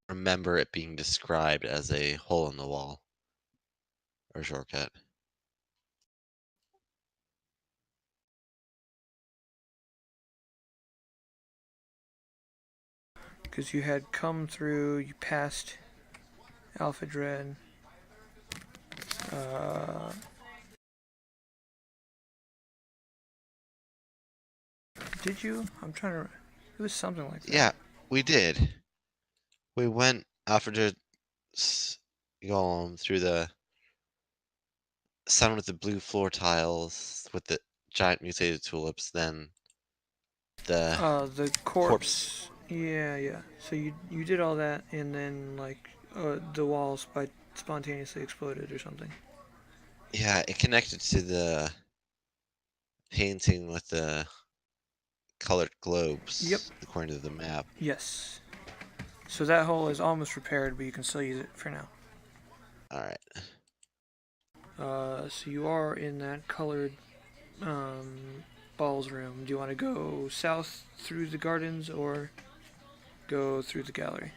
remember it being described as a hole in the wall or shortcut. Because you had come through, you passed Alpha Dread. Did you? I'm trying to. It was something like that. Yeah, we did. We went after the golem through the sun with the blue floor tiles with the giant mutated tulips, then the The corpse. corpse. Yeah. So you did all that, and then like the walls spontaneously exploded or something. Yeah, it connected to the painting with the colored globes, Yep. according to the map. Yes. So that hole is almost repaired, but you can still use it for now. Alright. So you are in that colored balls room. Do you want to go south through the gardens or go through the gallery?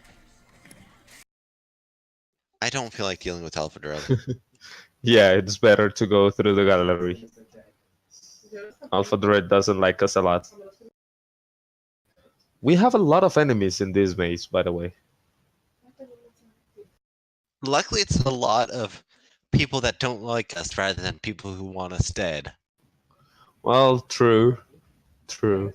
I don't feel like dealing with Alpha Dread. Yeah, it's better to go through the gallery. Alpha Dread doesn't like us a lot. We have a lot of enemies in this maze, by the way. Luckily, it's a lot of people that don't like us rather than people who want us dead. Well, true. True.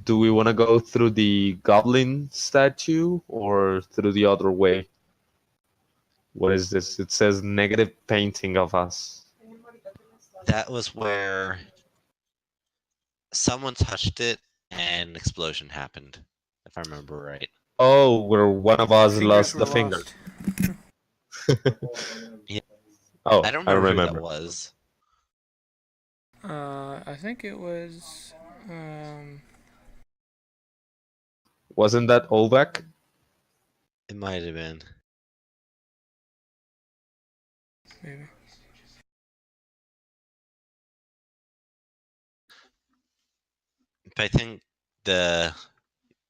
Do we want to go through the goblin statue or through the other way? What is this? It says negative painting of us. That was where someone touched it and an explosion happened, if I remember right. Oh, where one of us Fingers lost were the finger. lost. Yeah. Oh, I don't I remember who that remember. was. I think it was. Wasn't that Olvek? It might have been. Maybe. But I think the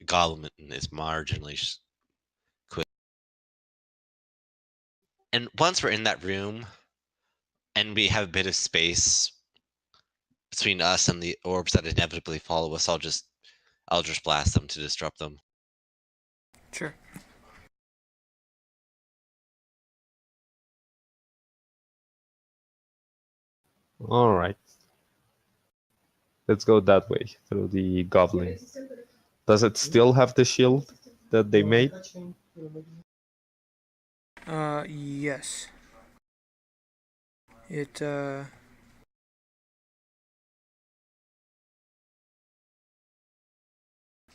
goblin is marginally quick. And once we're in that room and we have a bit of space between us and the orbs that inevitably follow us, I'll just blast them to disrupt them. Sure. All right. Let's go that way through the goblin. Does it still have the shield that they made? Yes. It,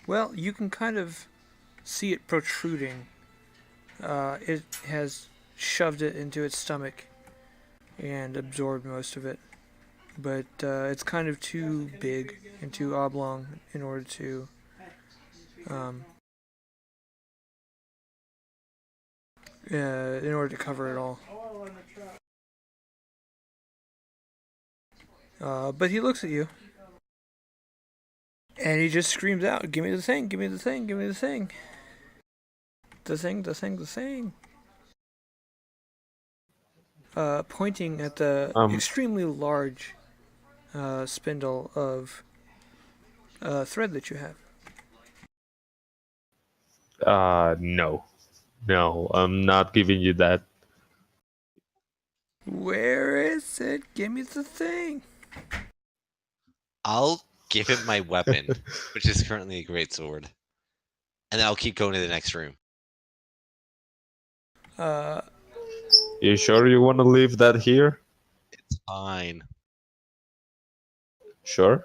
well, you can kind of see it protruding. It has shoved it into its stomach and absorbed most of it. But it's kind of too big and too oblong in order to cover it all. But he looks at you. And he just screams out, "Give me the thing, give me the thing, give me the thing. The thing, the thing, the thing." Pointing at the extremely large spindle of thread that you have. No. No, I'm not giving you that. Where is it? Give me the thing. I'll give him my weapon, which is currently a greatsword. And then I'll keep going to the next room. You sure you want to leave that here? It's fine. Sure.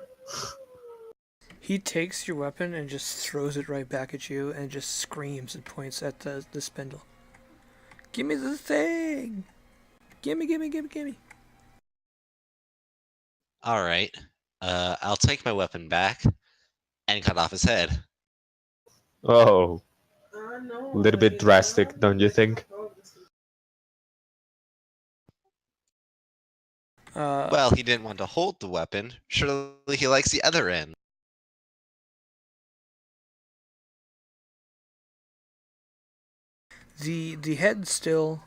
He takes your weapon and just throws it right back at you and just screams and points at the spindle. Give me the thing! Gimme, gimme, gimme, gimme. All right. I'll take my weapon back and cut off his head. Oh, a little bit drastic, don't you think? Well, he didn't want to hold the weapon. Surely he likes the other end. The head still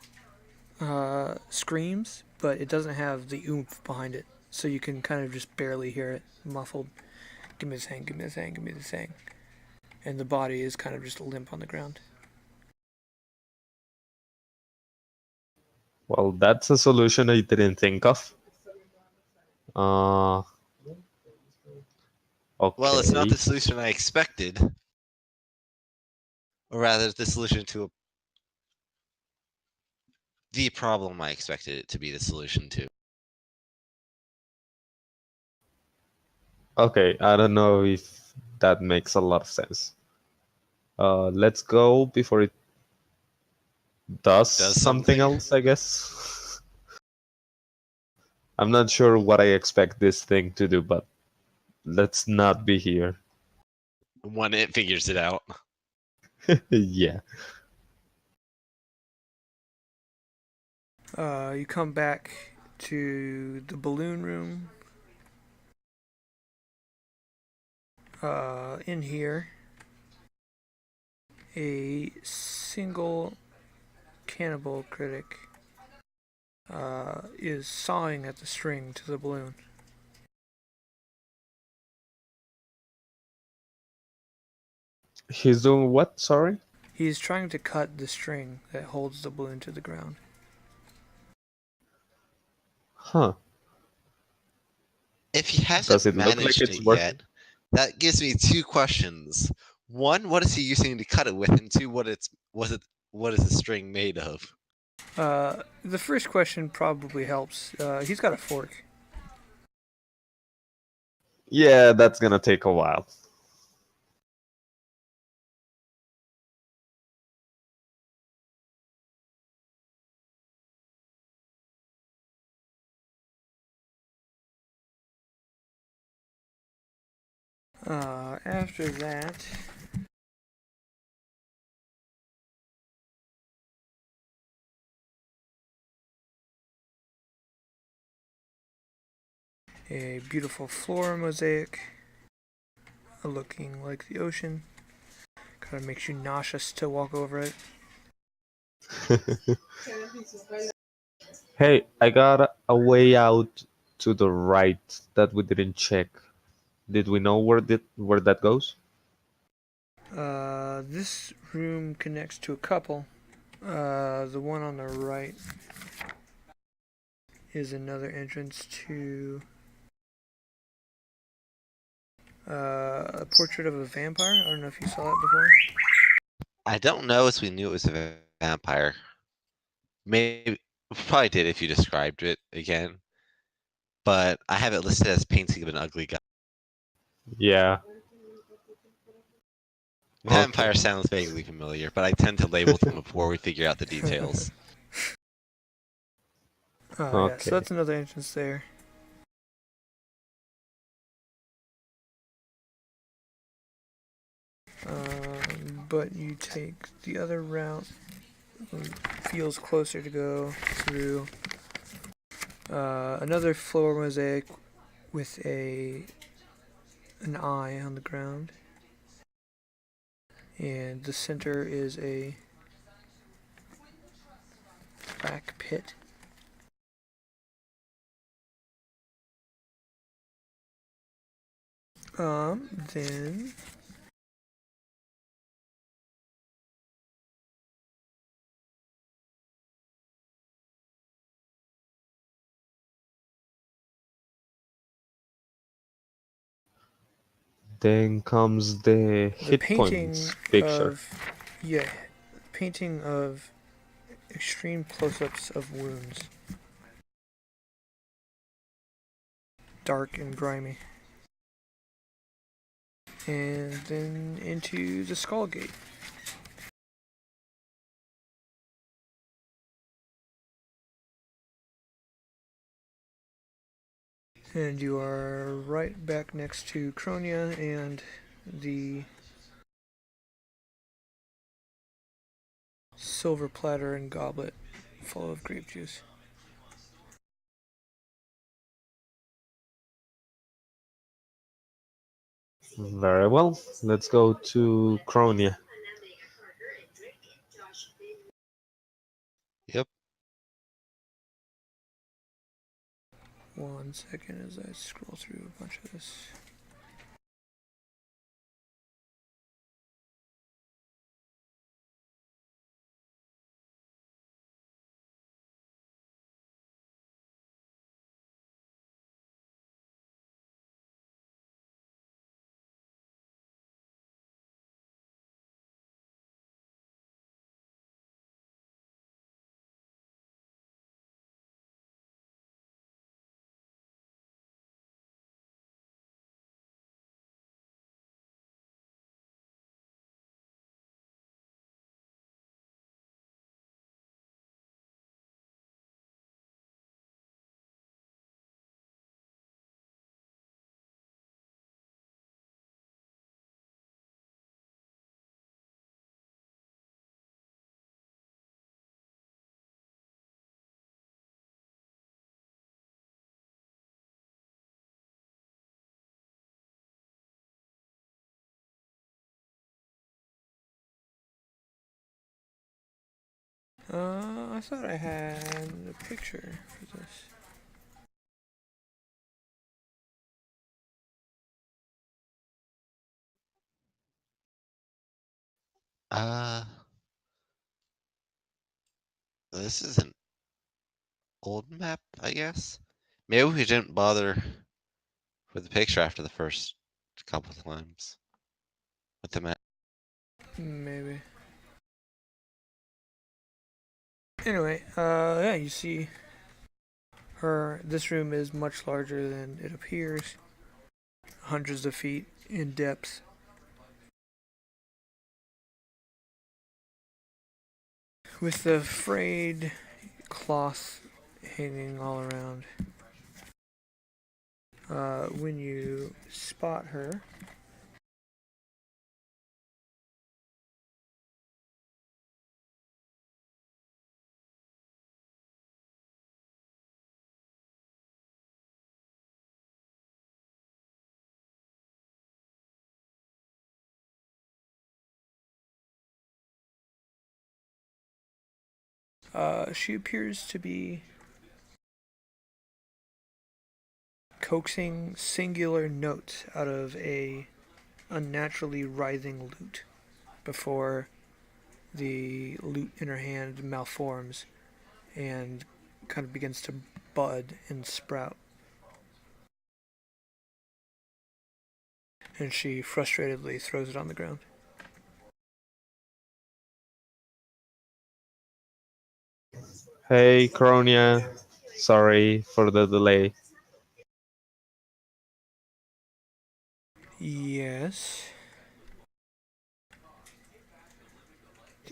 screams, but it doesn't have the oomph behind it, so you can kind of just barely hear it, muffled. Give me this thing, give me this thing, give me this thing. And the body is kind of just limp on the ground. Well, that's a solution I didn't think of. Well, it's not Okay. the solution I expected. Or rather, the solution to the problem I expected it to be the solution to. Okay, I don't know if that makes a lot of sense. Let's go before it does something else, I guess. I'm not sure what I expect this thing to do, but let's not be here. When it figures it out. Yeah. You come back to the balloon room. In here, a single cannibal critic is sawing at the string to the balloon. He's doing what? Sorry? He's trying to cut the string that holds the balloon to the ground. Huh. If he Does hasn't it look like managed it's it working? yet, that gives me two questions. One, what is he using to cut it with? And two, what is the string made of? The first question probably helps. He's got a fork. Yeah, that's gonna take a while. After that, a beautiful floor mosaic looking like the ocean. Kind of makes you nauseous to walk over it. Hey, I got a way out to the right that we didn't check. Did we know where that goes? This room connects to a couple. The one on the right is another entrance to a portrait of a vampire. I don't know if you saw that before. I don't know if we knew it was a vampire. Maybe we probably did if you described it again. But I have it listed as painting of an ugly guy. Yeah. Vampire Okay. sounds vaguely familiar, but I tend to label them before we figure out the details. Yeah, Okay. so that's another entrance there. But you take the other route. Feels closer to go through another floor mosaic with an eye on the ground, and the center is a black pit. Then Then comes the hit painting points picture. painting of extreme close-ups of wounds, dark and grimy. and then into the Skull Gate. And you are right back next to Cronia and the silver platter and goblet full of grape juice. Very well. Let's go to Cronia. Yep. 1 second as I scroll through a bunch of this. I thought I had a picture for this. This is an old map, I guess. Maybe we didn't bother with the picture after the first couple of times with the map. Maybe. Anyway, yeah, you see this room is much larger than it appears. Hundreds of feet in depth. With the frayed cloth hanging all around. When you spot her, she appears to be coaxing singular notes out of a unnaturally writhing lute before the lute in her hand malforms and kind of begins to bud and sprout. And she frustratedly throws it on the ground. Hey, Cronia. Sorry for the delay. Yes.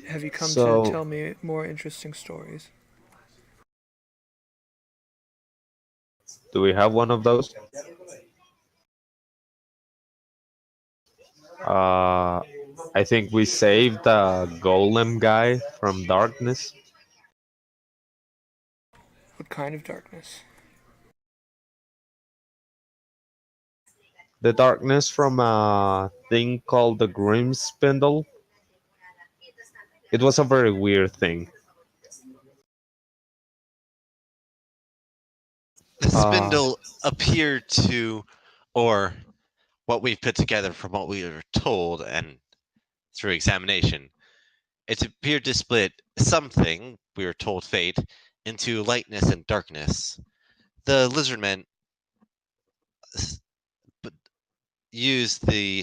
Have you come So- to tell me more interesting stories? Do we have one of those? I think we saved the golem guy from darkness. What kind of darkness? The darkness from a thing called the Grim Spindle. It was a very weird thing. The spindle appeared to, or what we put together from what we were told and through examination, it appeared to split something, we were told fate, into lightness and darkness. The lizardmen used a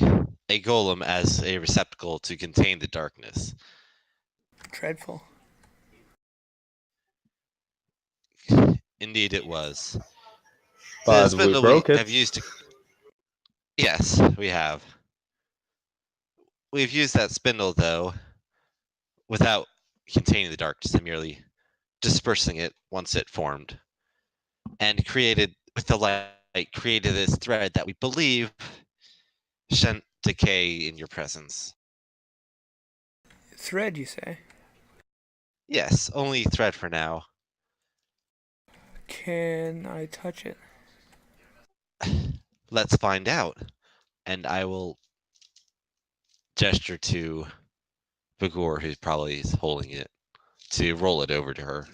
golem as a receptacle to contain the darkness. Dreadful. Indeed, it was. But The spindle we broke it. have used. Yes, we have. We've used that spindle, though, without containing the darkness and merely dispersing it once it formed, and created, with the light, created this thread that we believe shan't decay in your presence. Thread, you say? Yes, only thread for now. Can I touch it? Let's find out. And I will gesture to Vigor, who's probably holding it, to roll it over to her.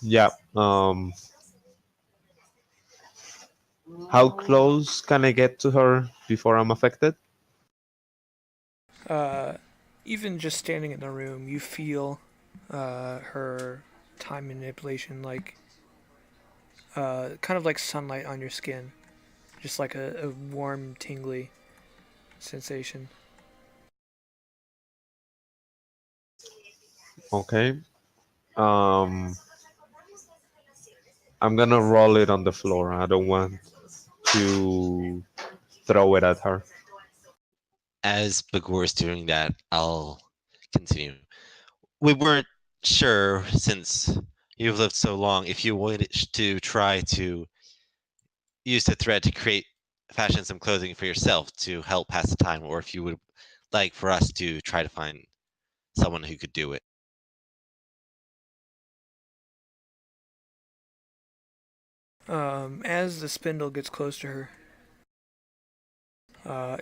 Yeah. How close can I get to her before I'm affected? Even just standing in the room, you feel her time manipulation, like kind of like sunlight on your skin, just like a warm, tingly sensation. Okay. Um, I'm gonna roll it on the floor. I don't want to throw it at her. As Vigor is doing that, I'll continue. We weren't sure, since you've lived so long, if you wanted to try to use the thread to fashion some clothing for yourself to help pass the time, or if you would like for us to try to find someone who could do it. As the spindle gets close to her,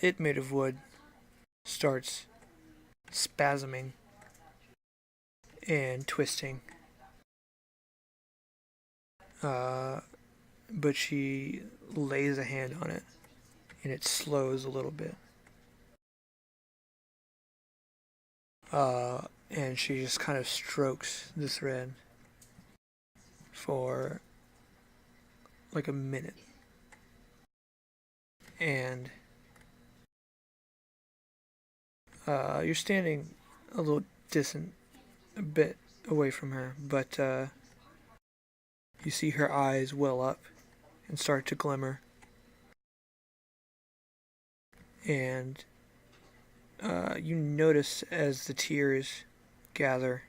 it made of wood starts spasming and twisting. But she lays a hand on it, and it slows a little bit. And she just kind of strokes the thread for like a minute. And you're standing a little distant, a bit away from her, but you see her eyes well up and start to glimmer. And you notice as the tears gather,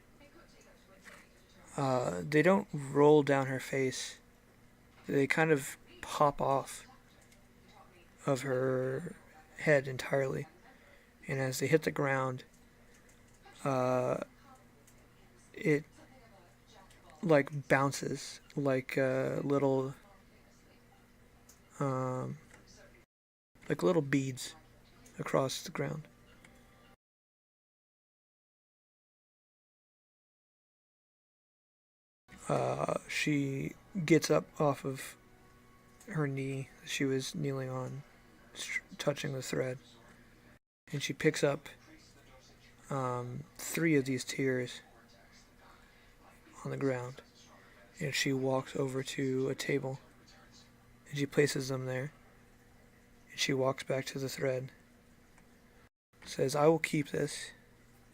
they don't roll down her face. They kind of pop off of her head entirely. And as they hit the ground, it like bounces um, like little beads across the ground. She gets up off of her knee she was kneeling on, touching the thread, and she picks up 3 of these tears on the ground, and she walks over to a table, and she places them there, and she walks back to the thread, says, "I will keep this,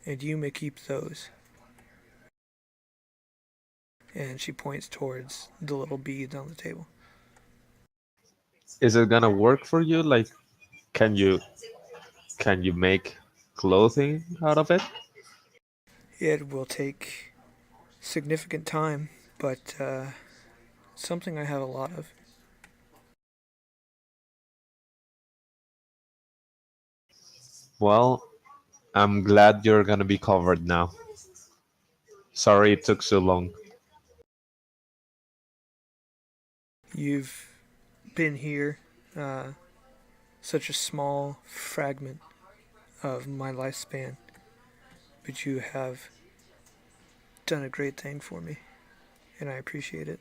and you may keep those." And she points towards the little beads on the table. Is it gonna work for you? Like, can you make clothing out of it? It will take significant time, but something I have a lot of. Well, I'm glad you're gonna be covered now. Sorry it took so long. You've been here, such a small fragment of my lifespan, but you have done a great thing for me, and I appreciate it.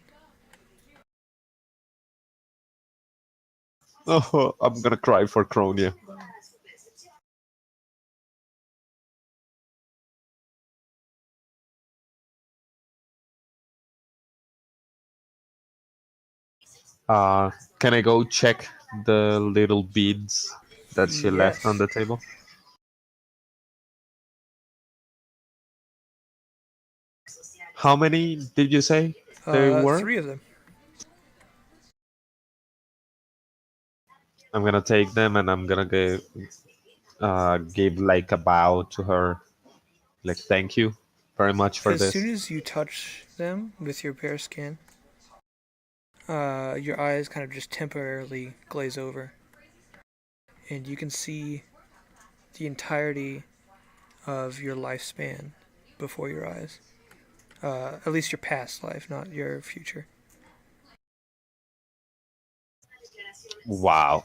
Oh, I'm gonna cry for Cronia. Can I go check the little beads that she left on Yes. the table? How many did you say there were? 3 of them. I'm gonna take them and I'm gonna give like a bow to her, like thank you very much for As this. soon as you touch them with your bear skin, your eyes kind of just temporarily glaze over, and you can see the entirety of your lifespan before your eyes. At least your past life, not your future. Wow,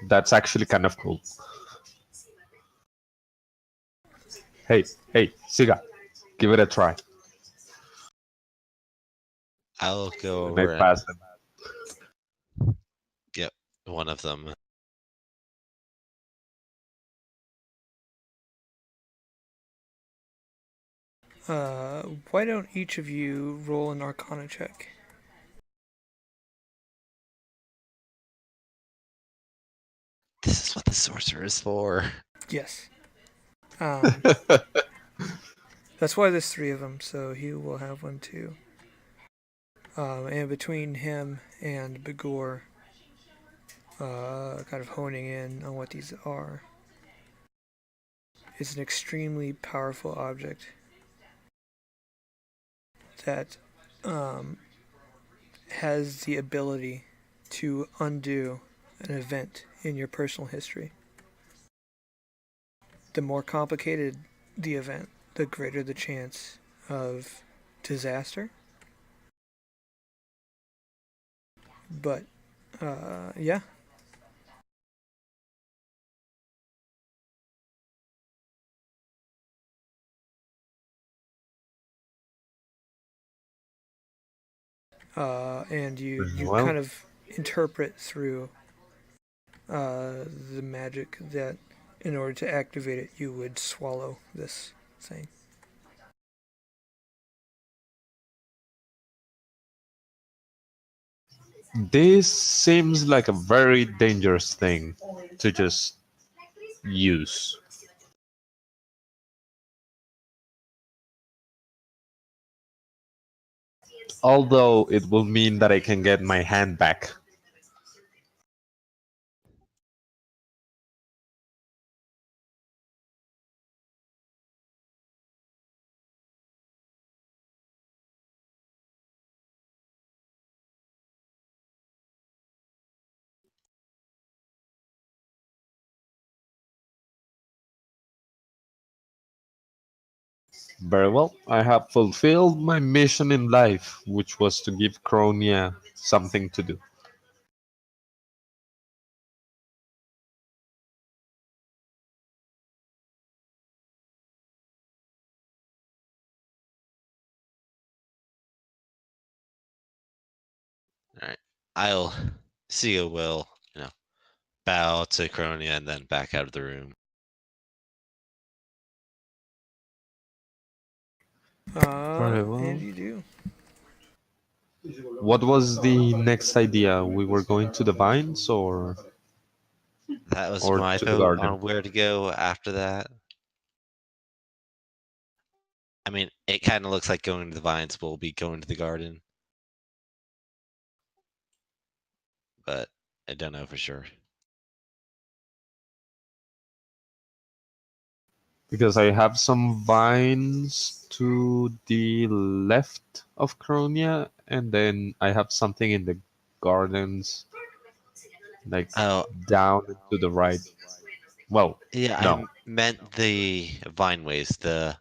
that's actually kind of cool. Hey, Siga, give it a try. I'll go And I over and pass them. get one of them. Why don't each of you roll an Arcana check? This is what the sorcerer is for. Yes. That's why there's three of them, so he will have one too. And between him and Begor, kind of honing in on what these are, is an extremely powerful object that has the ability to undo an event in your personal history. The more complicated the event, the greater the chance of disaster. But, yeah. And you Well, kind of interpret through the magic that in order to activate it, you would swallow this thing. this seems like a very dangerous thing to just use. Although it will mean that I can get my hand back. Very well, I have fulfilled my mission in life, which was to give Cronia something to do. All right. I'll see you will, bow to Cronia and then back out of the room. Very well. And you do. What was the next idea? We were going to the vines or That was or my to the vote garden? on where to go after that. I mean, it kind of looks like going to the vines will be going to the garden, but I don't know for sure. Because I have some vines to the left of Cronia, and then I have something in the gardens, like Oh, down to the right. Well, yeah, no. meant the vine ways, the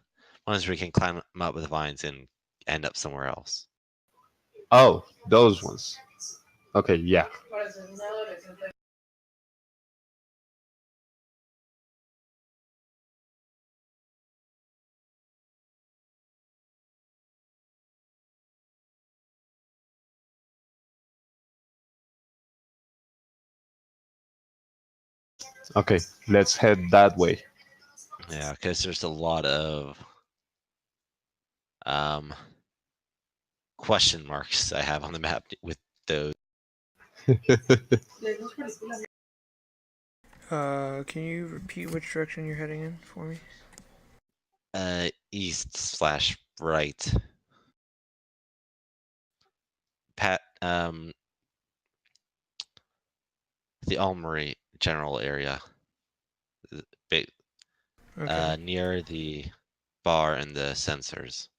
ones where you can climb up with the vines and end up somewhere else. Oh, those ones. Okay, yeah. Okay, let's head that way. Yeah, because there's a lot of question marks I have on the map with those. Can you repeat which direction you're heading in for me? East/right. Pat, the Almery, general area. Big, Okay. near the bar and the sensors.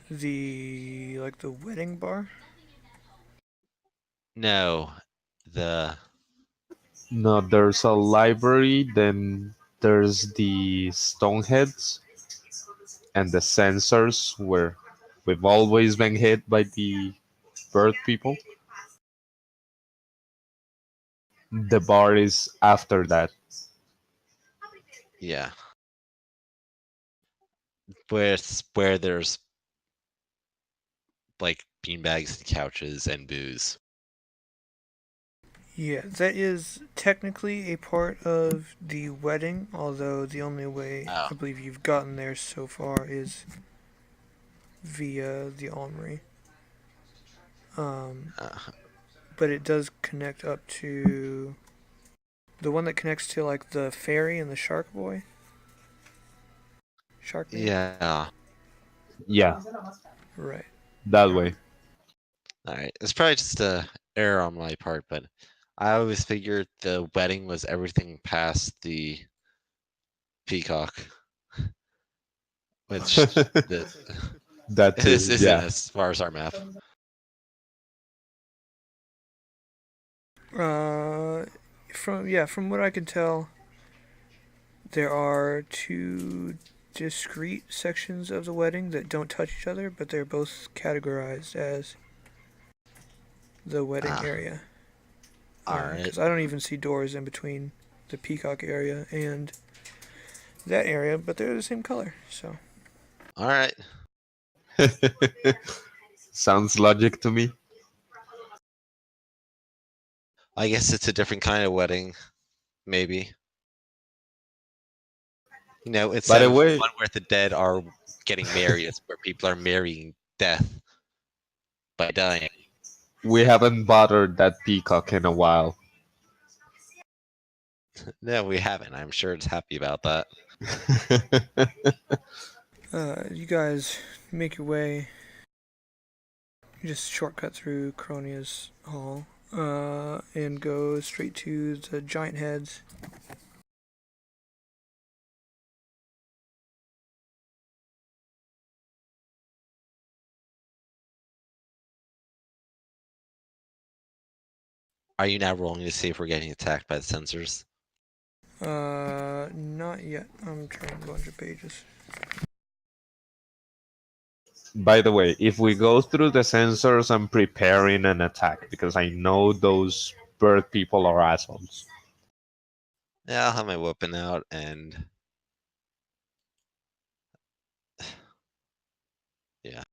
The wedding bar? No, the No, there's a library, then there's the stoneheads and the sensors where we've always been hit by the bird people. The bar is after that. yeah, where there's like beanbags and couches and booze. Yeah, that is technically a part of the wedding, although the only way Oh, I believe you've gotten there so far is via the armory. uh, But it does connect up to the one that connects to like the ferry and the Shark Boy. Shark Man? yeah. Yeah, Right. that way. All right, it's probably just a error on my part, but I always figured the wedding was everything past the peacock, which the, That this too, isn't yeah. as far as our map. From what I can tell, there are two discrete sections of the wedding that don't touch each other, but they're both categorized as the wedding Ah, area. all right, Because I don't even see doors in between the peacock area and that area, but they're the same color. So all right. Sounds logic to me. I guess it's a different kind of wedding, maybe. You know, By instead the of way, one where the dead are getting married, it's where people are marrying death by dying. we haven't bothered that peacock in a while. No, we haven't. I'm sure it's happy about that. you guys make your way. You just shortcut through Cronia's hall and go straight to the giant heads. Are you now rolling to see if we're getting attacked by the sensors? Not yet. I'm turning a bunch of pages. By the way, if we go through the sensors, I'm preparing an attack because I know those bird people are assholes. Yeah, I'll have my weapon out and yeah.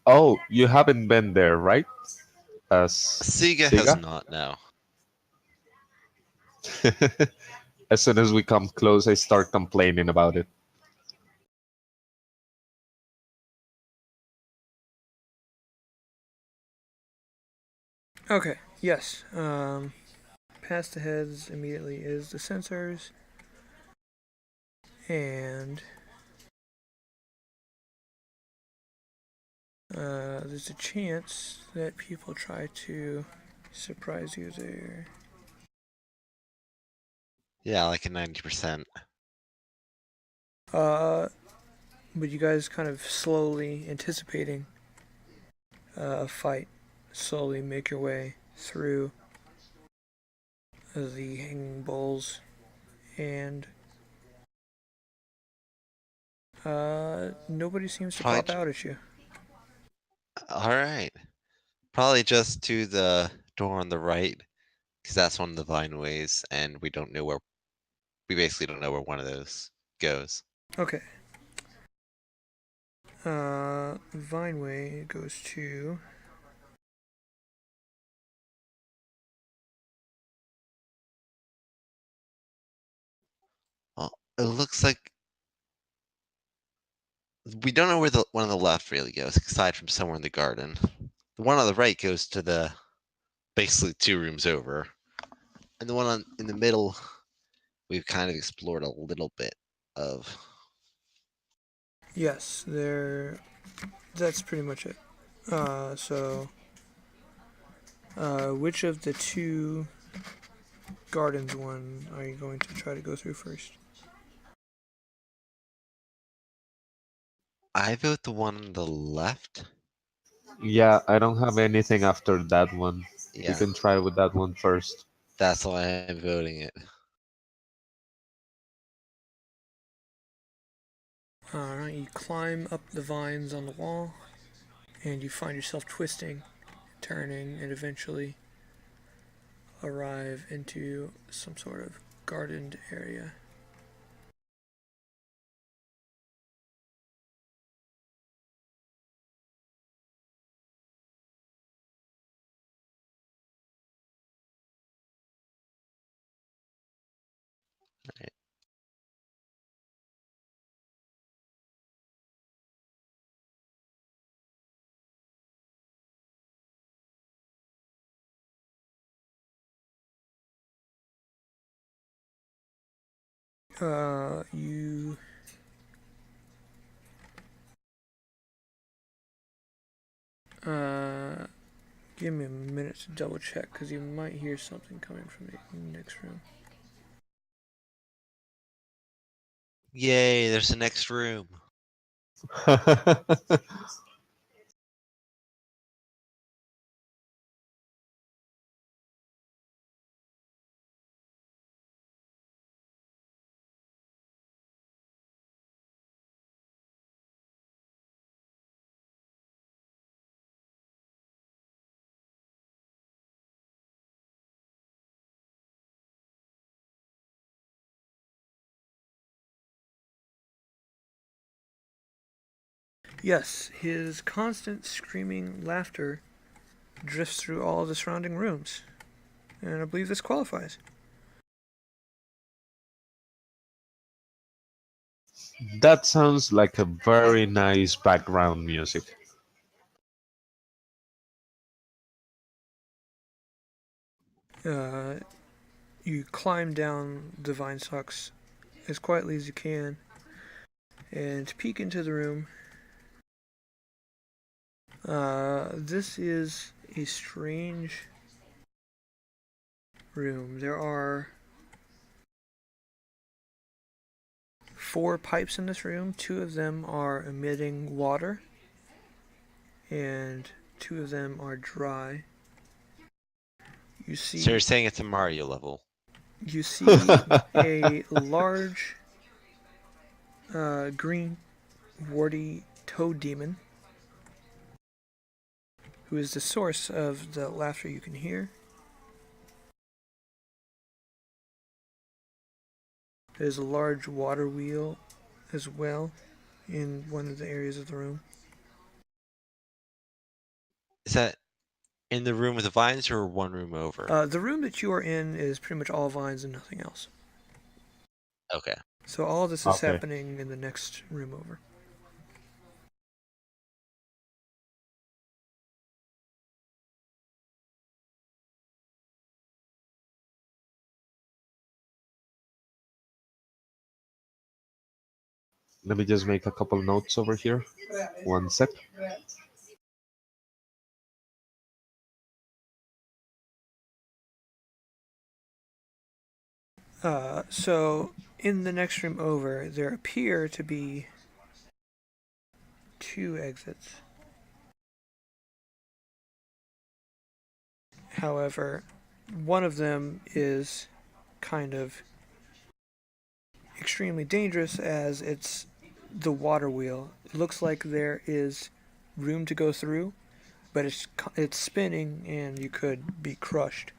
Oh, you haven't been there, right? As Sega has Siga? not now. As soon as we come close, I start complaining about it. Okay. Yes. Past the heads immediately is the sensors, and there's a chance that people try to surprise you there. Yeah, like a 90%. But you guys kind of slowly anticipating a fight, slowly make your way through the hanging bowls, and nobody seems to Probably, pop out at you. all right. Probably just to the door on the right, because that's one of the vine ways, and we basically don't know where one of those goes. Okay. Vineway goes to. Well, it looks like we don't know where the one on the left really goes, aside from somewhere in the garden. The one on the right goes to the basically 2 rooms over, and the one in the middle we've kind of explored a little bit of? Yes, that's pretty much it. Which of the two gardens one are you going to try to go through first? I vote the one on the left. Yeah, I don't have anything after that one. We Yeah, can try with that one first. that's why I'm voting it. Alright, you climb up the vines on the wall, and you find yourself twisting, turning, and eventually arrive into some sort of gardened area. Right. You give me a minute to double check because you might hear something coming from the next room. Yay, there's the next room. Yes, his constant screaming laughter drifts through all of the surrounding rooms, and I believe this qualifies. That sounds like a very nice background music. You climb down the vine stalks as quietly as you can and peek into the room. This is a strange room. There are 4 pipes in this room. 2 of them are emitting water, and 2 of them are dry. You see, So you're saying it's a Mario level? you see a large green warty toad demon who is the source of the laughter you can hear. There's a large water wheel as well in one of the areas of the room. Is that in the room with the vines or one room over? The room that you are in is pretty much all vines and nothing else. Okay. So all this is Okay. happening in the next room over. Let me just make a couple notes over here. One sec. So in the next room over, there appear to be 2 exits. However, one of them is kind of extremely dangerous as it's the water wheel. It looks like there is room to go through, but it's spinning and you could be crushed.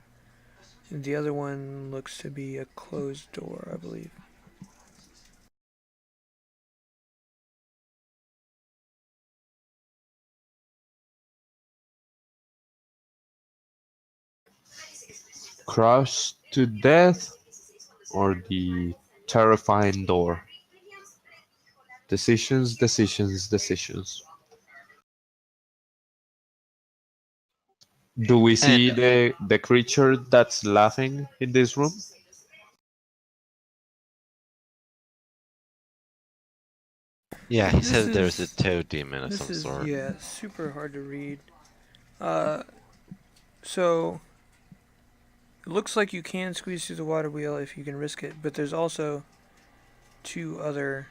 And the other one looks to be a closed door, I believe. Crushed to death or the terrifying door? Decisions, decisions, decisions. Do we see And the creature that's laughing in this room? Yeah, he This said there was a is toad demon of this some is sort. yeah, super hard to read. So it looks like you can squeeze through the water wheel if you can risk it, but there's also two other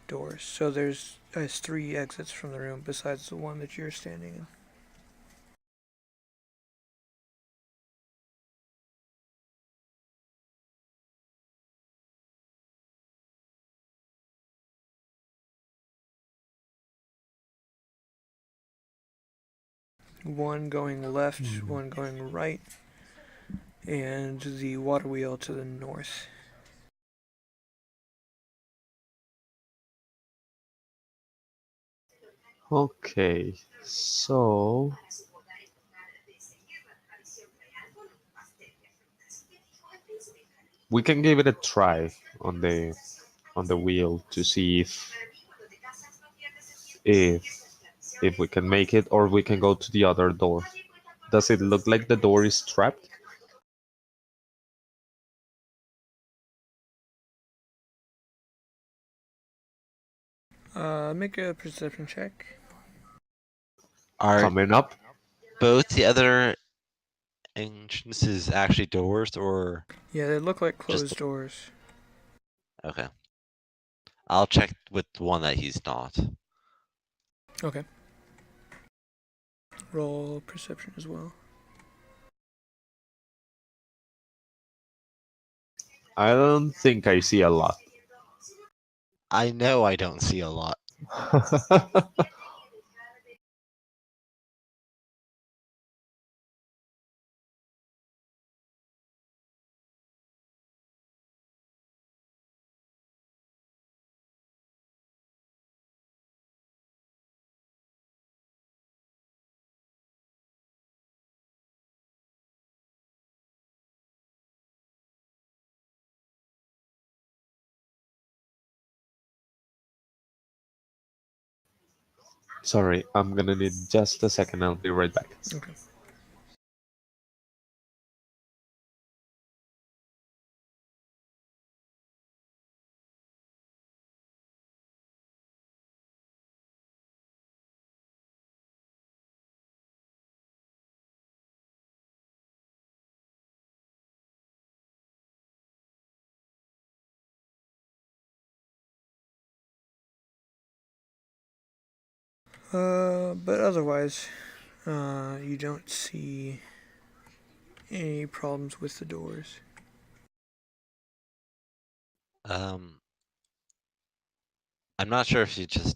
doors. So there's 3 exits from the room besides the one that you're standing in. One going left, one going right, and the water wheel to the north. Okay, so we can give it a try on the wheel to see if if we can make it, or we can go to the other door. Does it look like the door is trapped? Make a perception check. Are Coming up. both the other entrances actually doors, or Yeah, they look like just closed doors. okay? I'll check with the one that he's not. Okay. Roll perception as well. I don't think I see a lot. I know I don't see a lot. Sorry, I'm gonna need just a second. I'll be right back. Okay. But otherwise, you don't see any problems with the doors. I'm not sure if you just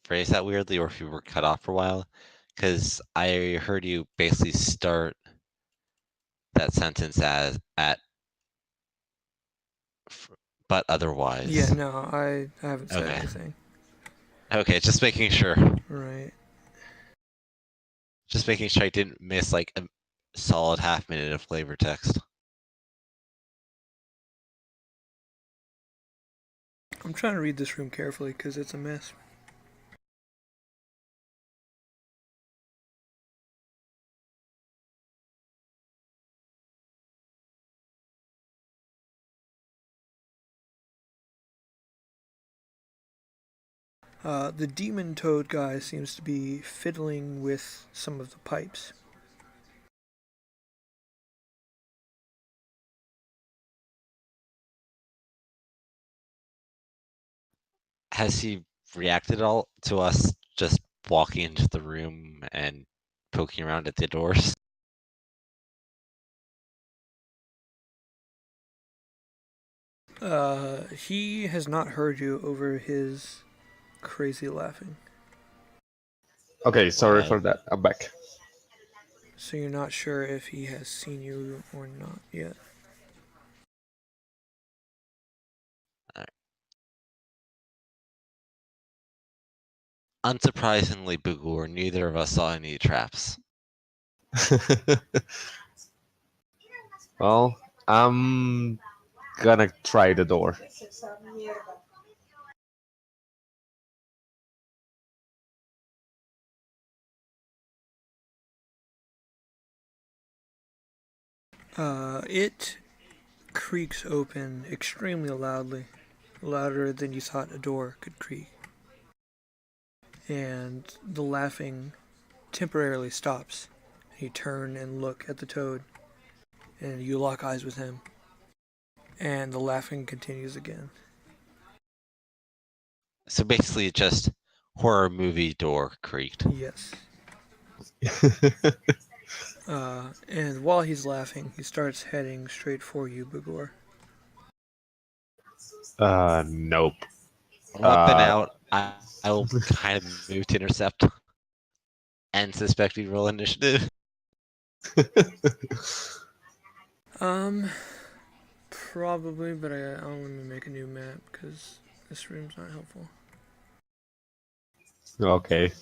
phrased that weirdly or if you were cut off for a while, because I heard you basically start that sentence as at, but otherwise. Yeah, no, I haven't said Okay. anything. Okay, just making sure. Right. Just making sure I didn't miss like a solid half-minute of flavor text. I'm trying to read this room carefully because it's a mess. The demon toad guy seems to be fiddling with some of the pipes. Has he reacted at all to us just walking into the room and poking around at the doors? He has not heard you over his crazy laughing. Okay, sorry Wow. for that. I'm back. So you're not sure if he has seen you or not yet. Unsurprisingly, Bugor, neither of us saw any traps. Well, I'm gonna try the door. It creaks open extremely loudly. louder than you thought a door could creak. And the laughing temporarily stops. You turn and look at the toad, and you lock eyes with him. And the laughing continues again. So basically, just horror movie door creaked. Yes. And while he's laughing, he starts heading straight for you, Bagor. Nope. Weapon out. I will kind of move to intercept and suspecting roll initiative. Probably, but I'll let me make a new map because this room's not helpful. Okay.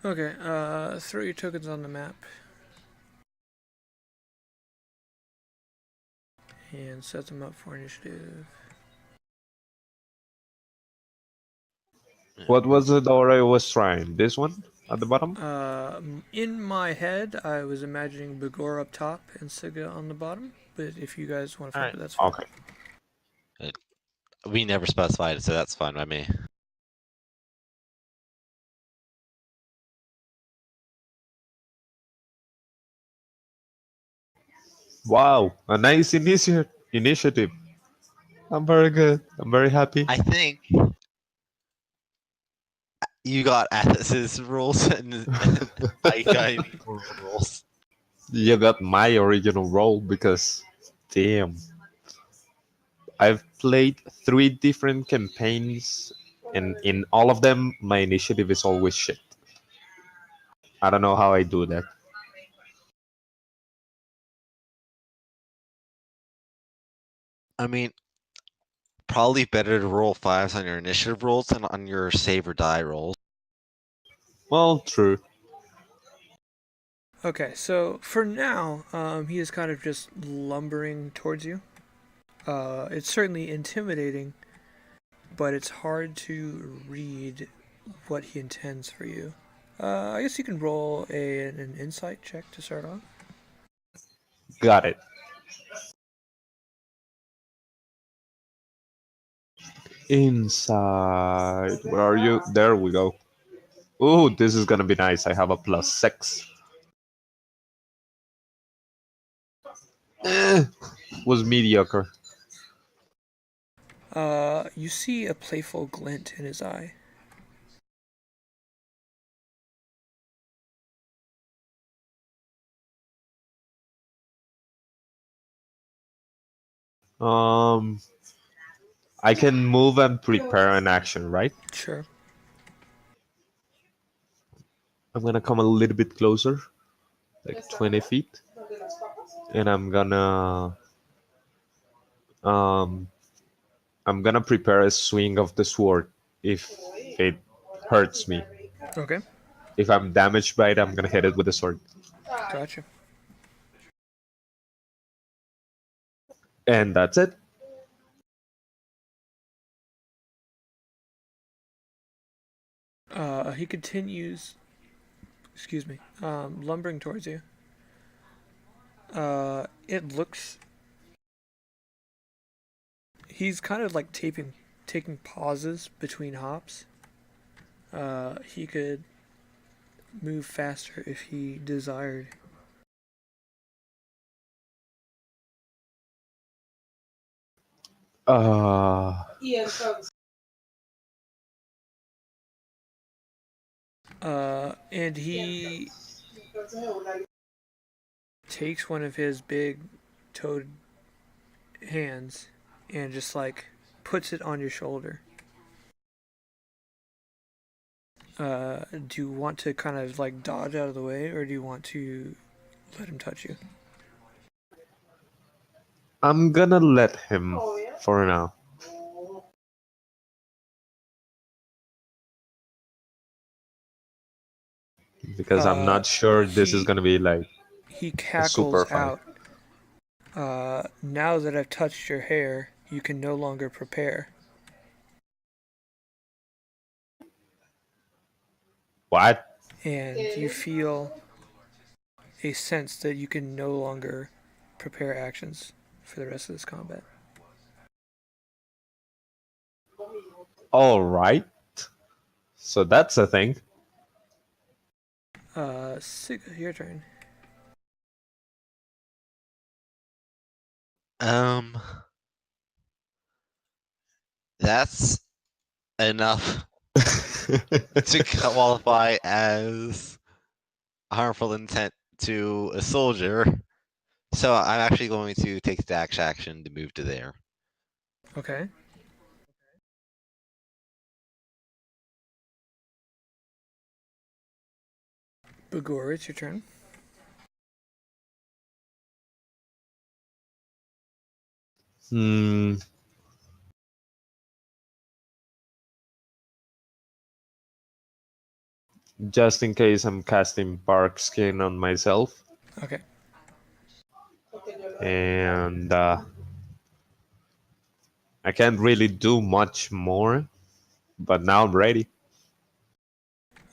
Okay, throw your tokens on the map. And set them up for initiative. What was the door I was trying? This one at the bottom? In my head, I was imagining Bagor up top and Siga on the bottom. But if you guys want to flip it, that's fine. Okay. We never specified, so that's fine by me. Wow, a nice initiative. I'm very good. I'm very happy. I think you got Atlas's rules and I got any rules. You got my original role because, damn, I've played 3 different campaigns, and in all of them, my initiative is always shit. I don't know how I do that. I mean, probably better to roll 5s on your initiative rolls than on your save or die rolls. Well, true. Okay, so for now, he is kind of just lumbering towards you. It's certainly intimidating, but it's hard to read what he intends for you. I guess you can roll an insight check to start off. Got it. Inside. Where are you? There we go. Ooh, this is gonna be nice. I have a +6. Was mediocre. You see a playful glint in his eye. I can move and prepare an action, right? Sure. I'm gonna come a little bit closer, like 20 feet, and um, I'm gonna prepare a swing of the sword if it hurts me. Okay. If I'm damaged by it, I'm gonna hit it with the sword. Gotcha. And that's it. He continues excuse me, lumbering towards you. It looks. He's kind of like taking pauses between hops. He could move faster if he desired. And he takes one of his big toad hands and just like puts it on your shoulder. Do you want to kind of like dodge out of the way, or do you want to let him touch you? I'm gonna let him for now. Because I'm not sure this is gonna be like He a super cackles fight. out. Now that I've touched your hair, you can no longer prepare. What? And you feel a sense that you can no longer prepare actions for the rest of this combat. All right. So that's a thing. Siga, your turn. That's enough to qualify as harmful intent to a soldier. So I'm actually going to take the dash action to move to there. Okay. Bagor, it's your turn. Just in case I'm casting bark skin on myself. Okay. And I can't really do much more, but now I'm ready.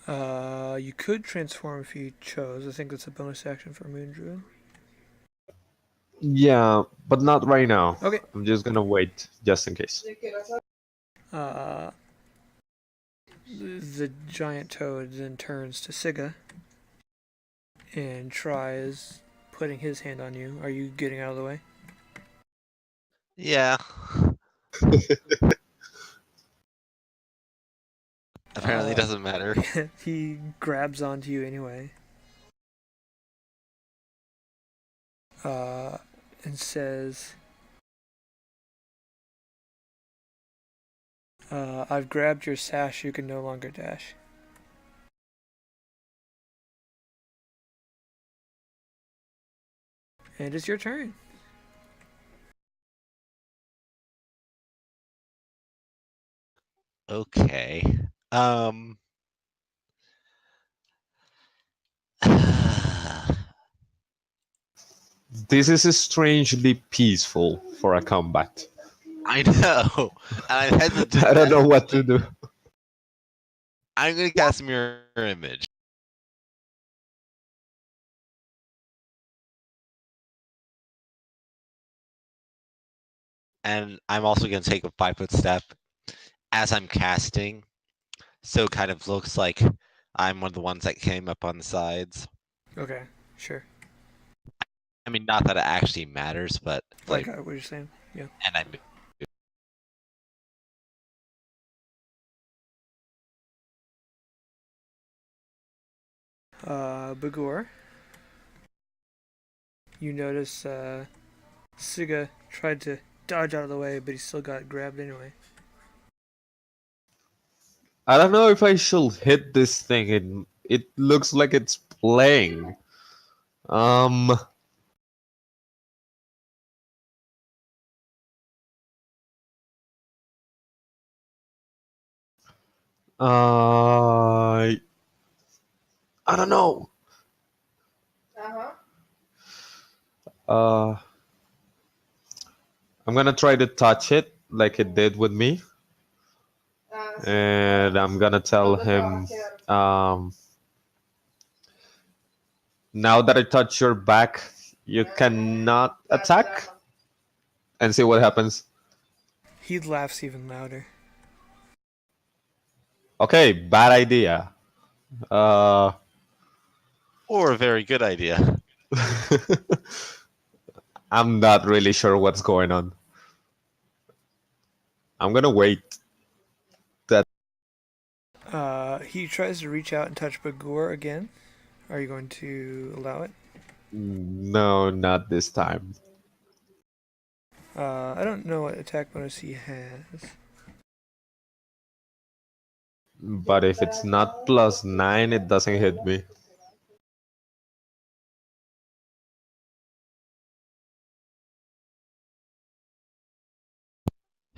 You could transform if you chose. I think that's a bonus action for Moon Druid. Yeah, but not right now. Okay. I'm just gonna wait, just in case. The giant toad then turns to Siga and tries putting his hand on you. Are you getting out of the way? Yeah. Apparently it doesn't matter. He grabs onto you anyway. And says, I've grabbed your sash, you can no longer dash. And it's your turn. Okay. This is strangely peaceful for a combat. I know. And I'm hesitant. I don't know what to do. I'm gonna cast Mirror Image. And I'm also gonna take a 5-foot step as I'm casting. So it kind of looks like I'm one of the ones that came up on the sides. Okay, sure. I mean, not that it actually matters, but I got what you're saying. Yeah. And I Bagor. You notice Siga tried to dodge out of the way, but he still got grabbed anyway. I don't know if I should hit this thing. It looks like it's playing. I don't know. I'm gonna try to touch it like it did with me, and I'm gonna tell him, Now that I touch your back, you cannot attack? And see what happens. He laughs even louder. Okay, bad idea. Or a very good idea. I'm not really sure what's going on. I'm gonna wait. He tries to reach out and touch Bagor again. Are you going to allow it? No, not this time. I don't know what attack bonus he has. But if it's not +9, it doesn't hit me.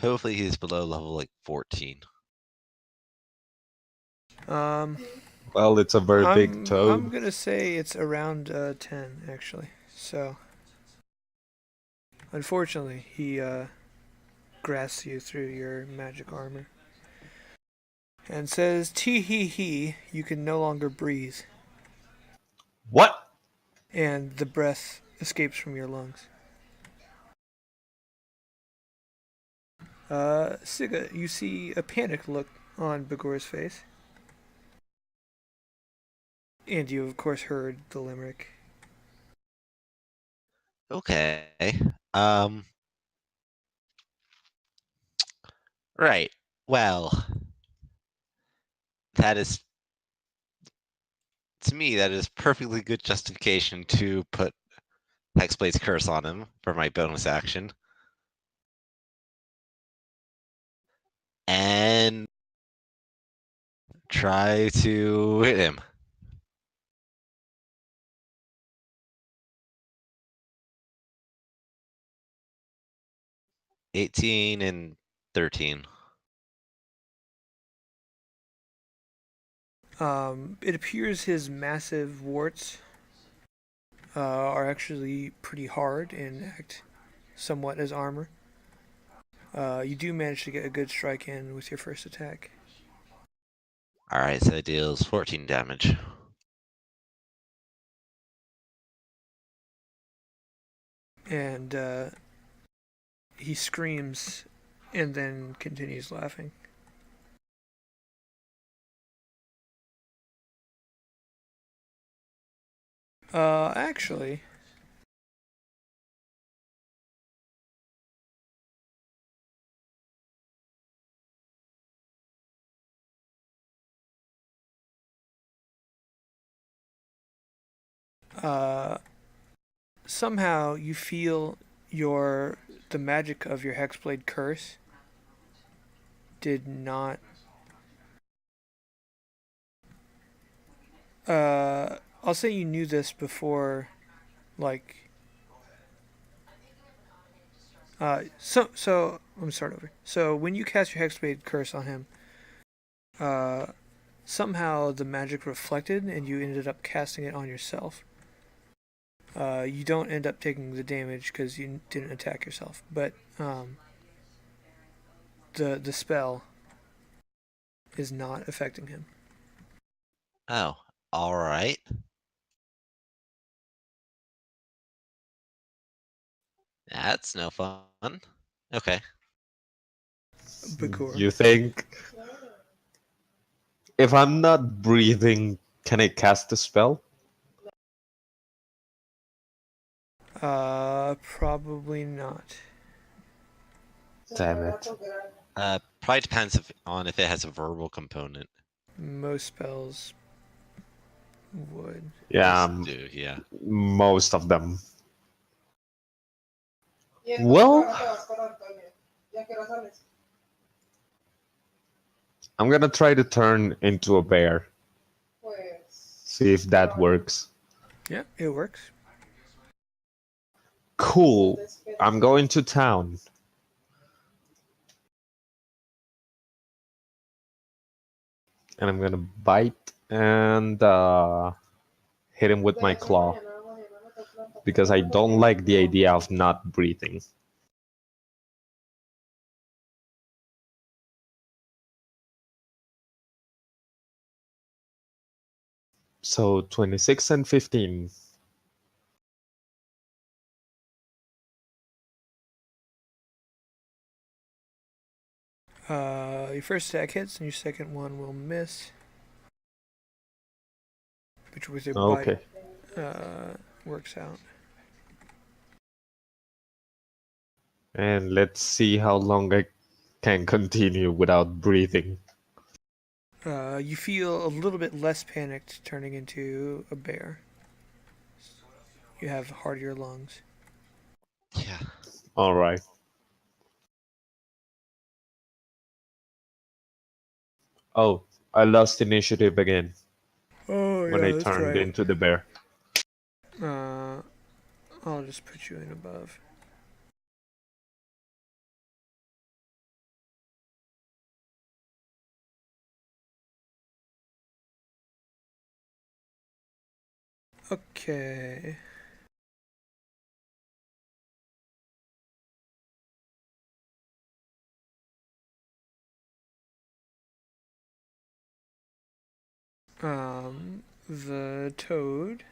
Hopefully he's below level like 14. Well, it's a very big I'm toad. gonna say it's around 10 actually. So, unfortunately, he grasps you through your magic armor and says, "Tee hee hee, you can no longer breathe," What? and the breath escapes from your lungs. Siga, you see a panicked look on Bagor's face. And you, of course, heard the limerick. Okay. Right. Well, that is, to me, that is perfectly good justification to put Hexblade's Curse on him for my bonus action. And try to hit him. 18 and 13. It appears his massive warts are actually pretty hard and act somewhat as armor. You do manage to get a good strike in with your first attack. Alright, so it deals 14 damage. And he screams and then continues laughing. Actually, somehow you feel the magic of your Hexblade curse did not. I'll say you knew this before, like. So let me start over. So when you cast your Hexblade curse on him, somehow the magic reflected, and you ended up casting it on yourself. You don't end up taking the damage because you didn't attack yourself, but the spell is not affecting him. Oh, alright. That's no fun. Okay. Bagor. You think if I'm not breathing, can I cast the spell? Probably not. Damn it. Probably depends on if it has a verbal component. Most spells would. Yeah, Most do, yeah. most of them. Well, I'm gonna try to turn into a bear. See if that works. Yeah, it works. Cool. I'm going to town. And I'm gonna bite and hit him with my claw. Because I don't like the idea of not breathing. So 26 and 15. Your first attack hits, and your second one will miss. Which with your bite Okay. works out. And let's see how long I can continue without breathing. You feel a little bit less panicked turning into a bear. You have heartier lungs. Yeah. All right. Oh, I lost initiative again Oh, when I yeah, that's turned right. into the bear. I'll just put you in above. Okay. The toad.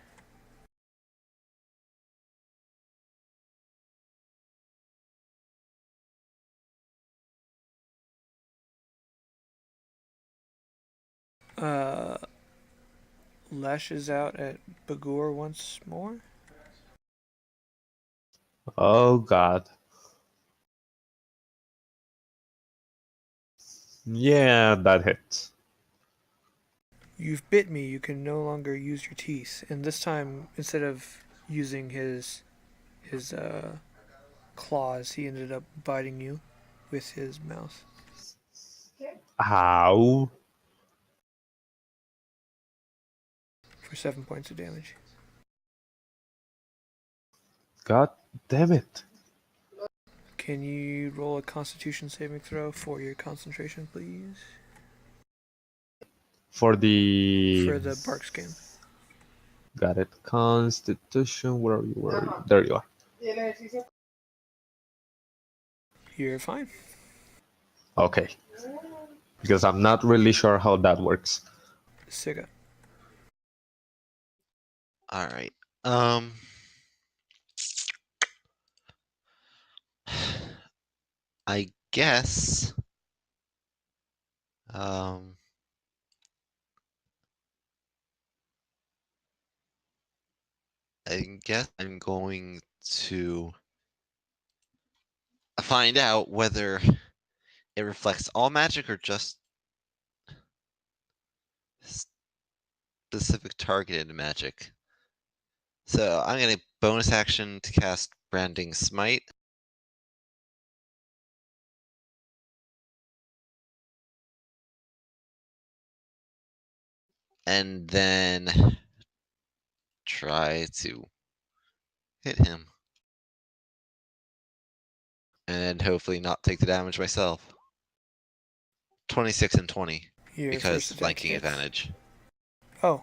Uh, lashes out at Bagor once more. Oh God. Yeah, that hits. You've bit me. You can no longer use your teeth. And this time, instead of using his claws, he ended up biting you with his mouth Ow. for 7 points of damage. God damn it. Can you roll a Constitution saving throw for your concentration, please? For the... For the bark skin. Got it. Constitution. Where are you? Where are you? There you are. You're fine. Okay. Because I'm not really sure how that works. Siga. All right. I guess. Um. I guess I'm going to find out whether it reflects all magic or just specific targeted magic. So I'm gonna bonus action to cast Branding Smite. And then try to hit him. And hopefully not take the damage myself. 26 and 20. Your Because first attack flanking hits. advantage. Oh.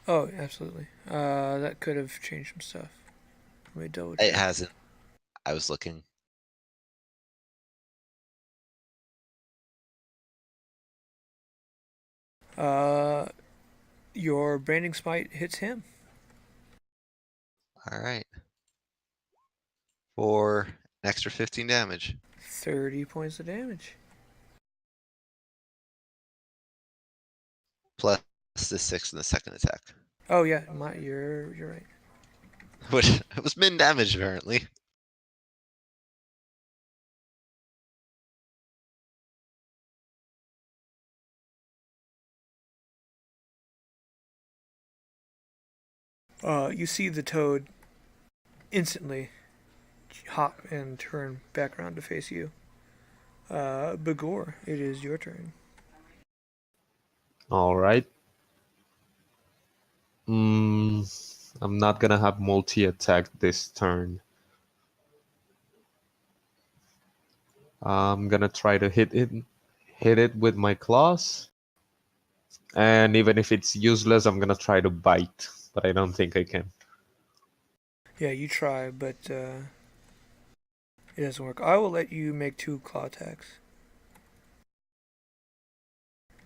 Oh, absolutely. That could have changed some stuff. Let me double check. It hasn't. I was looking. Your branding smite hits him. Alright. For an extra 15 damage. 30 points of damage. Plus the 6 in the second attack. Oh yeah, you're right. Which it was min damage apparently. You see the toad instantly hop and turn back around to face you. Bagor, it is your turn. All right. I'm not gonna have multi-attack this turn. I'm gonna try to hit it with my claws. And even if it's useless, I'm gonna try to bite, but I don't think I can. Yeah, you try, but it doesn't work. I will let you make 2 claw attacks.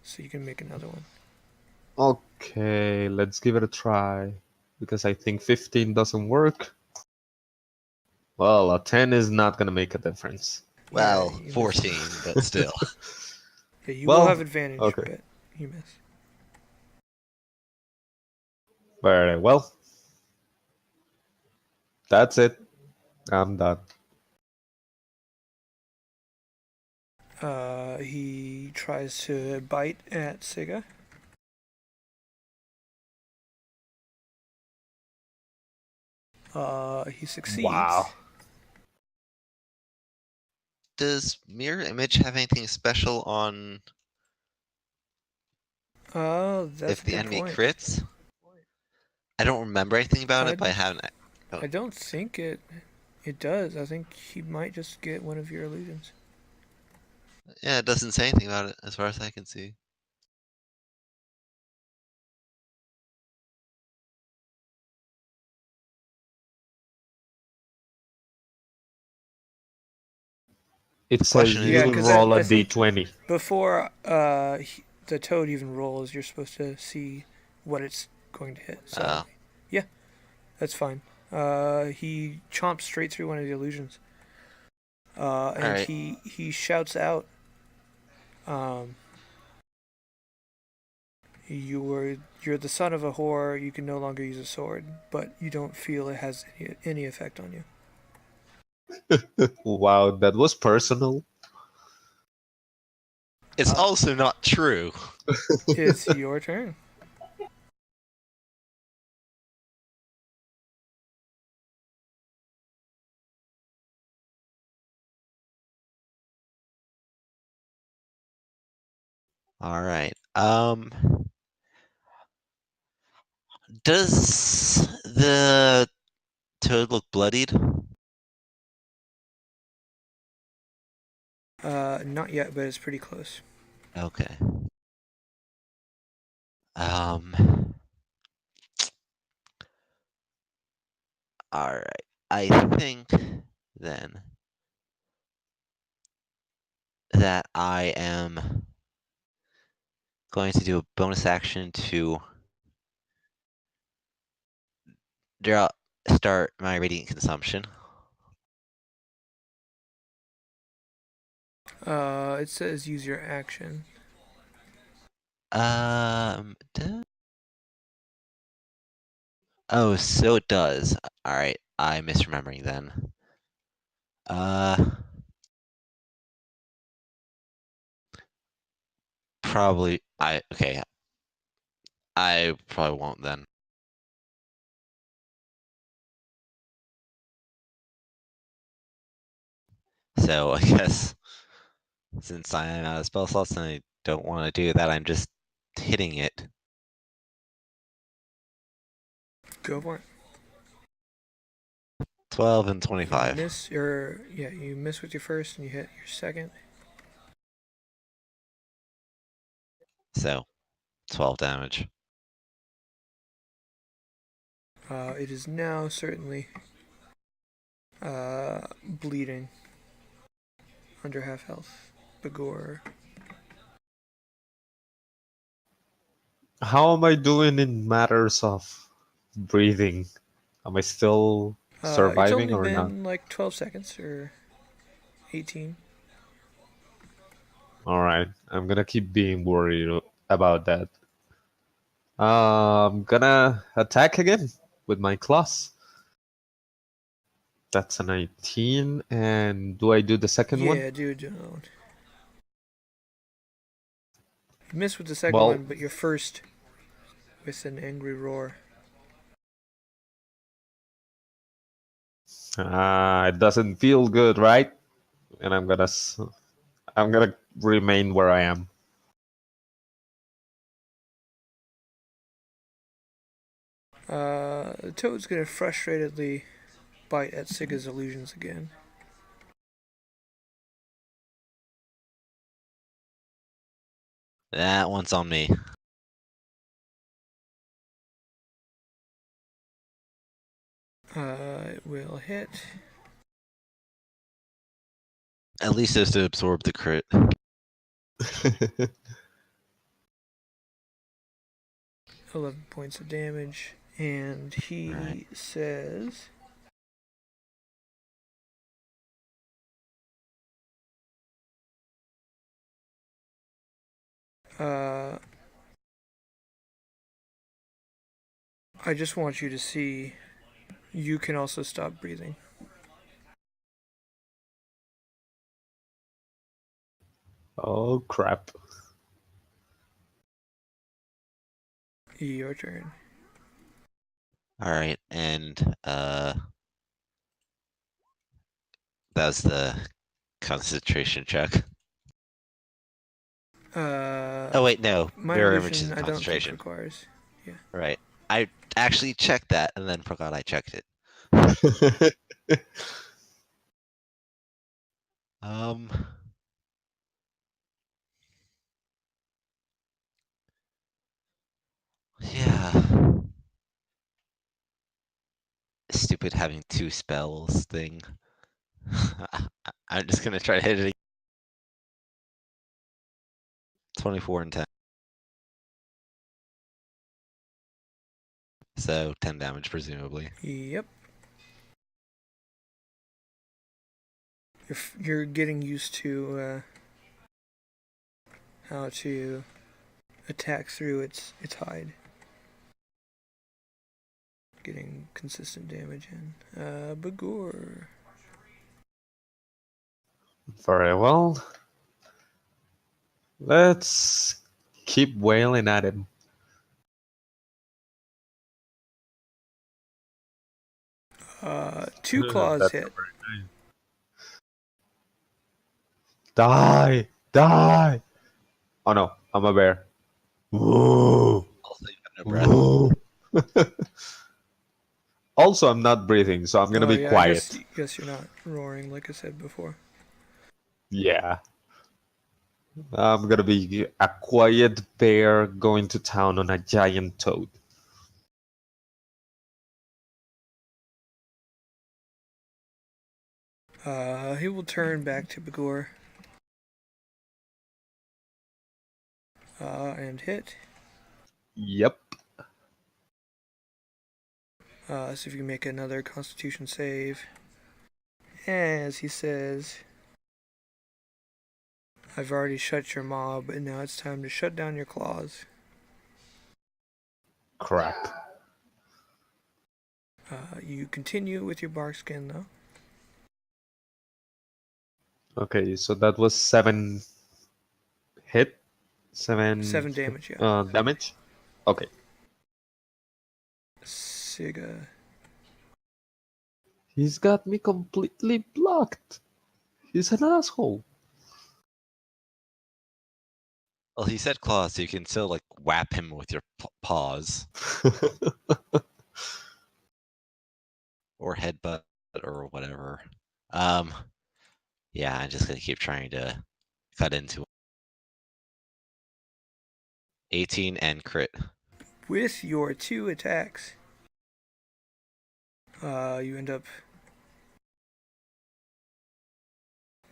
So you can make another one. Okay, let's give it a try. Because I think 15 doesn't work. Well, a 10 is not gonna make a difference. Well, Yeah, 14, but still. Yeah, you will Well, have advantage, okay. but you miss. Very well. That's it. I'm done. He tries to bite at Siga. He succeeds. Wow. Does mirror image have anything special on That's if a the good enemy point. crits? I don't remember anything about I, it, but I haven't. I don't think it does. I think he might just get one of your illusions. Yeah, it doesn't say anything about it as far as I can see. It Question says is, Yeah, you because roll a I think d20. before the toad even rolls, you're supposed to see what it's going to hit. So yeah, that's fine. He chomps straight through one of the illusions. And alright. he shouts out, um, you're the son of a whore. You can no longer use a sword, but you don't feel it has any effect on you. Wow, that was personal. It's also not true. It's your turn. Alright. Does the toad look bloodied? Not yet, but it's pretty close. Okay. Alright. I think then that I am going to do a bonus action to start my radiant consumption. It says use your action. Oh, so it does. Alright, I'm misremembering then. Probably, okay. I probably won't then. So I guess since I am out of spell slots and I don't want to do that, I'm just hitting it. Go for it. 12 and You 25. you miss with your first and you hit your second. So 12 damage. It is now certainly bleeding under half health. Begor. How am I doing in matters of breathing? Am I still It's surviving only or not? been like 12 seconds or 18. Alright, I'm gonna keep being worried about that. I'm gonna attack again with my claws. That's a 19. And do I do the second one? Yeah, dude. You missed with the second Well, one, but your first with an angry roar. it doesn't feel good, right? And I'm gonna remain where I am. The toad's gonna frustratedly bite at Siga's illusions again. That one's on me. It will hit. At least just to absorb the crit. 11 points of damage. And he Right. says, I just want you to see you can also stop breathing. Oh crap. Your turn. All right, and that was the concentration check. Oh wait, no, Minor mirror image illusion isn't I don't think concentration. requires. Yeah. Right. I actually checked that and then forgot I checked it. Um. Yeah. Stupid having two spells thing. I'm just gonna try to hit it again. 24 and 10. So 10 damage, presumably. Yep. You're getting used to how to attack through its hide. Getting consistent damage in. Bagor. Very well. Let's keep wailing at him. Two claws That's hit. Die! Die! Oh no, I'm a bear. Whoa! Also, you have no breath. Whoa! Also, I'm not breathing, so I'm gonna be Yeah, quiet. I guess you're not roaring like I said before. Yeah. I'm gonna be a quiet bear going to town on a giant toad. He will turn back to Bagor. And hit. Yep. So if you can make another Constitution save. As he says, I've already shut your maw, but now it's time to shut down your claws. Crap. You continue with your bark skin though. Okay, so that was 7 hit? 7 damage, yeah. damage? Okay. Siga. He's got me completely blocked. He's an asshole. Well, he said claws, so you can still like whap him with your paws or headbutt or whatever. Yeah, I'm just gonna keep trying to cut into him. 18 and crit. With your 2 attacks, you end up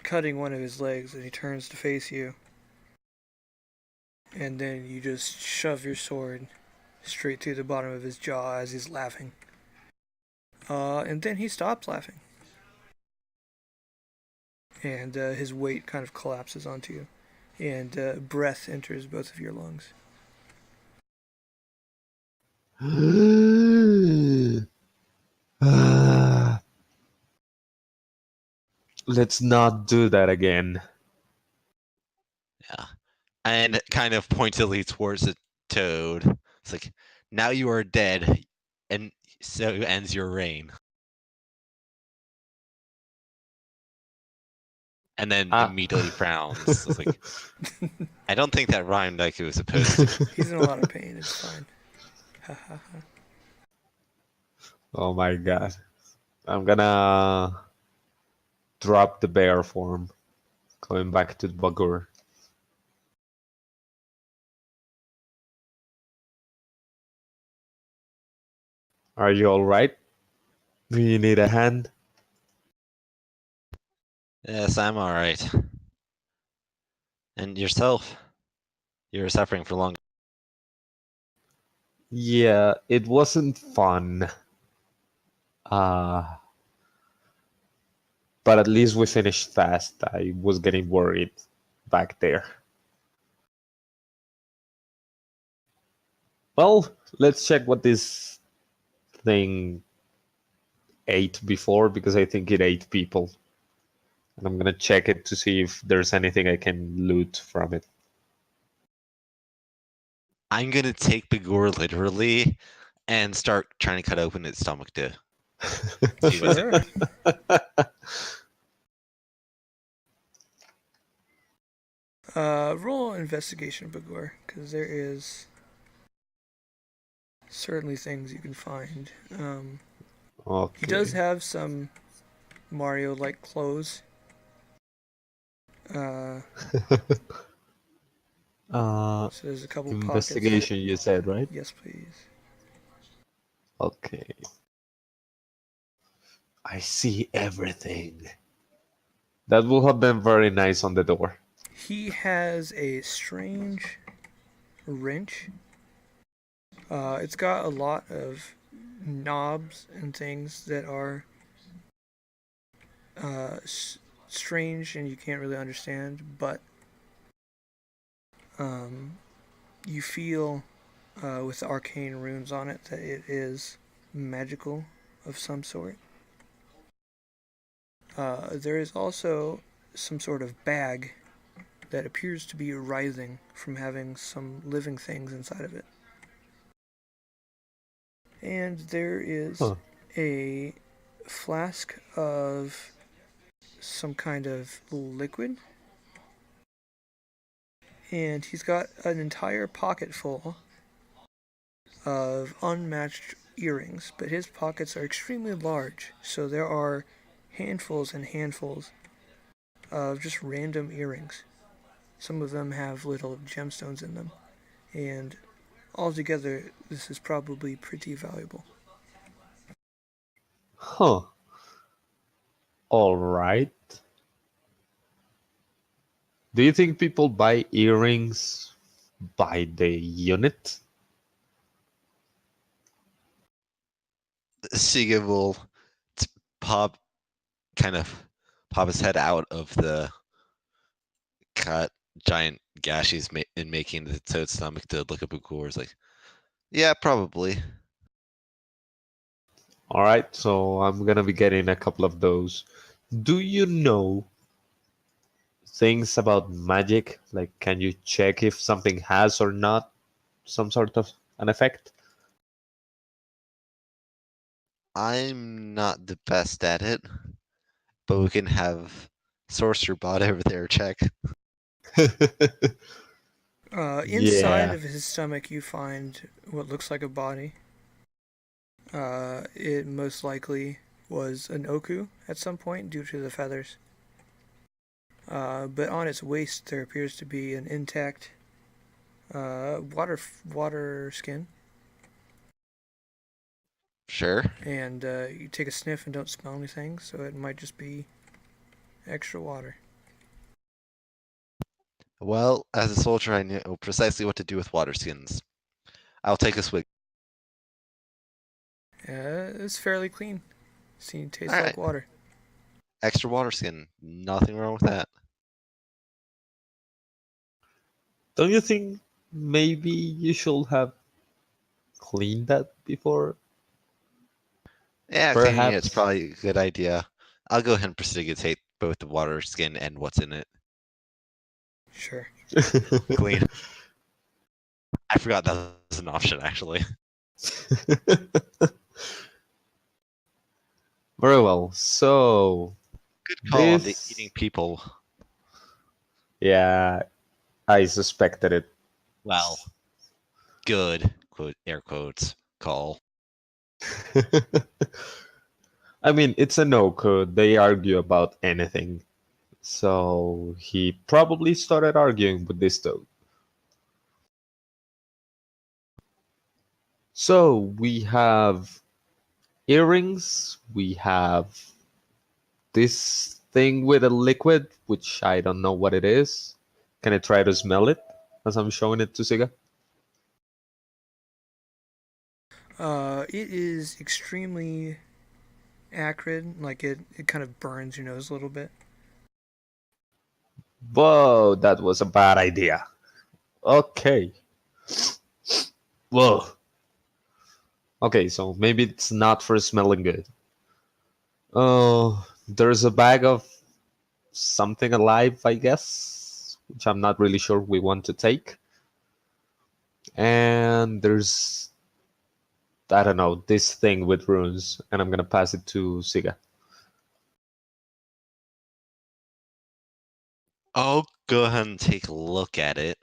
cutting one of his legs and he turns to face you. And then you just shove your sword straight through the bottom of his jaw as he's laughing. And then he stops laughing. And his weight kind of collapses onto you. And breath enters both of your lungs. Let's not do that again. Yeah. And kind of pointedly towards the toad. It's like, now you are dead, and so ends your reign. And then immediately frowns. It's like, I don't think that rhymed like it was supposed to. He's in a lot of pain, it's fine. Oh my god. I'm gonna drop the bear form. Going back to the Bagur. Are you alright? Do you need a hand? Yes, I'm alright. And yourself? You're suffering for long. Yeah, it wasn't fun. But at least we finished fast. I was getting worried back there. Well, let's check what this thing ate before, because I think it ate people. And I'm gonna check it to see if there's anything I can loot from it. I'm gonna take Begor literally and start trying to cut open its stomach to see what's in Sure. Roll investigation, Bagor, because there is certainly things you can find. Okay. He does have some Mario-like clothes. So there's a couple pockets. Investigation, you said, right? Yes, please. Okay. I see everything. That will have been very nice on the door. He has a strange wrench. It's got a lot of knobs and things that are strange and you can't really understand, but you feel with the arcane runes on it that it is magical of some sort. There is also some sort of bag that appears to be writhing from having some living things inside of it. And there is a flask of some kind of liquid. And he's got an entire pocket full of unmatched earrings, but his pockets are extremely large, so there are handfuls and handfuls of just random earrings. Some of them have little gemstones in them, and altogether, this is probably pretty valuable. Huh. All right. Do you think people buy earrings by the unit? Siga will pop his head out of the cut giant gash he's in making the toad's stomach to look at Bugor's like, yeah, probably. All right, so I'm gonna be getting a couple of those. Do you know things about magic? Like, can you check if something has or not some sort of an effect? I'm not the best at it, but we can have Sorcerer Bot over there check. Inside Yeah. of his stomach, you find what looks like a body. It most likely was an Oku at some point due to the feathers. But on its waist, there appears to be an intact water skin. Sure. And you take a sniff and don't smell anything, so it might just be extra water. Well, as a soldier, I know precisely what to do with water skins. I'll take a swig. It's fairly clean. Tastes All like right. water. Extra water skin. Nothing wrong with that. Don't you think maybe you should have cleaned that before? Yeah, cleaning it's Perhaps. probably a good idea. I'll go ahead and prestidigitate both the water skin and what's in it. Sure. Clean. I forgot that was an option, actually. Very well. So Good call on the this, eating people. yeah, I suspected it. Well, good, quote, air quotes, call. I mean, it's a no code. They argue about anything. So he probably started arguing with this toad. So we have earrings. We have this thing with a liquid, which I don't know what it is. Can I try to smell it as I'm showing it to Siga? It is extremely acrid. Like it kind of burns your nose a little bit. Whoa, that was a bad idea. Okay. Whoa. Okay, so maybe it's not for smelling good. Oh, there's a bag of something alive, I guess, which I'm not really sure we want to take. And there's, I don't know, this thing with runes, and I'm gonna pass it to Siga. I'll go ahead and take a look at it.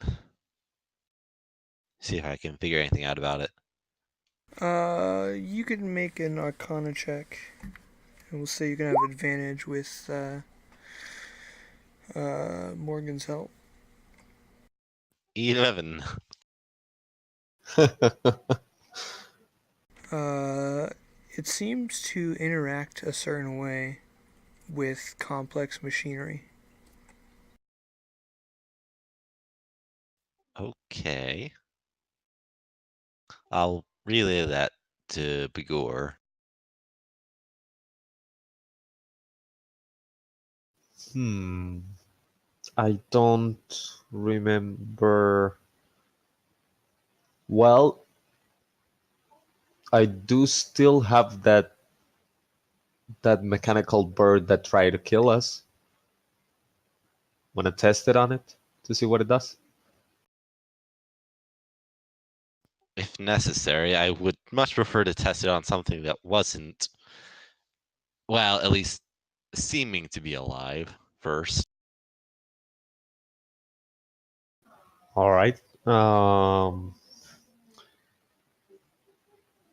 See if I can figure anything out about it. You can make an Arcana check, and we'll say you can have advantage with Morgan's help. 11. It seems to interact a certain way with complex machinery. Okay. I'll relay that to Begor. I don't remember. Well, I do still have that mechanical bird that tried to kill us. Wanna test it on it to see what it does? If necessary, I would much prefer to test it on something that wasn't, well, at least seeming to be alive first. All right.